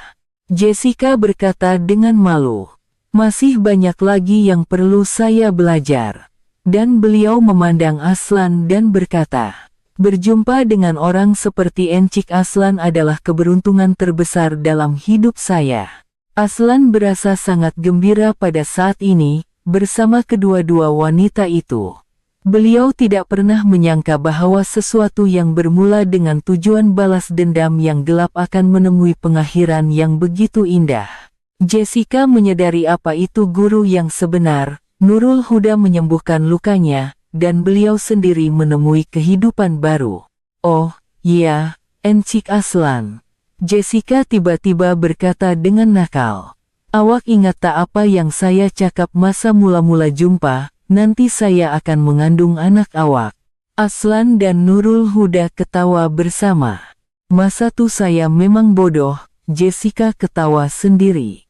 Jessica berkata dengan malu. Masih banyak lagi yang perlu saya belajar. Dan beliau memandang Aslan dan berkata, berjumpa dengan orang seperti Encik Aslan adalah keberuntungan terbesar dalam hidup saya. Aslan berasa sangat gembira pada saat ini, bersama kedua-dua wanita itu. Beliau tidak pernah menyangka bahwa sesuatu yang bermula dengan tujuan balas dendam yang gelap akan menemui pengakhiran yang begitu indah. Jessica menyadari apa itu guru yang sebenar. Nurul Huda menyembuhkan lukanya, dan beliau sendiri menemui kehidupan baru. Oh, iya, Encik Aslan. Jessica tiba-tiba berkata dengan nakal. Awak ingat tak apa yang saya cakap masa mula-mula jumpa? Nanti saya akan mengandung anak awak. Aslan dan Nurul Huda ketawa bersama. Masa tu saya memang bodoh, Jessica ketawa sendiri.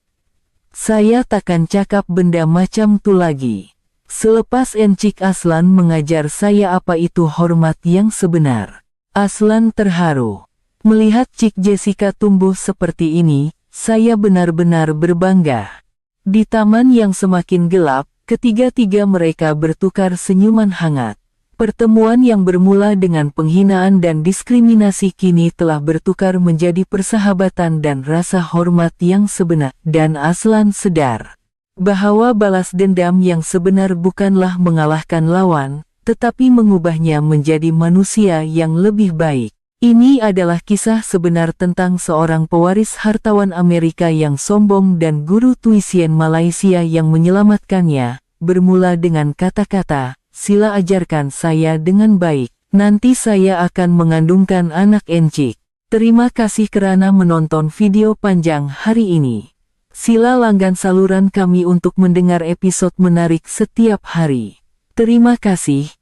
Saya takkan cakap benda macam tu lagi. Selepas Encik Aslan mengajar saya apa itu hormat yang sebenar. Aslan terharu. Melihat Cik Jessica tumbuh seperti ini, saya benar-benar berbangga. Di taman yang semakin gelap, ketiga-tiga mereka bertukar senyuman hangat. Pertemuan yang bermula dengan penghinaan dan diskriminasi kini telah bertukar menjadi persahabatan dan rasa hormat yang sebenar. Dan Aslan sadar bahwa balas dendam yang sebenar bukanlah mengalahkan lawan, tetapi mengubahnya menjadi manusia yang lebih baik. Ini adalah kisah sebenar tentang seorang pewaris hartawan Amerika yang sombong dan guru tuisien Malaysia yang menyelamatkannya, bermula dengan kata-kata, sila ajarkan saya dengan baik, nanti saya akan mengandungkan anak Encik. Terima kasih kerana menonton video panjang hari ini. Sila langgan saluran kami untuk mendengar episode menarik setiap hari. Terima kasih.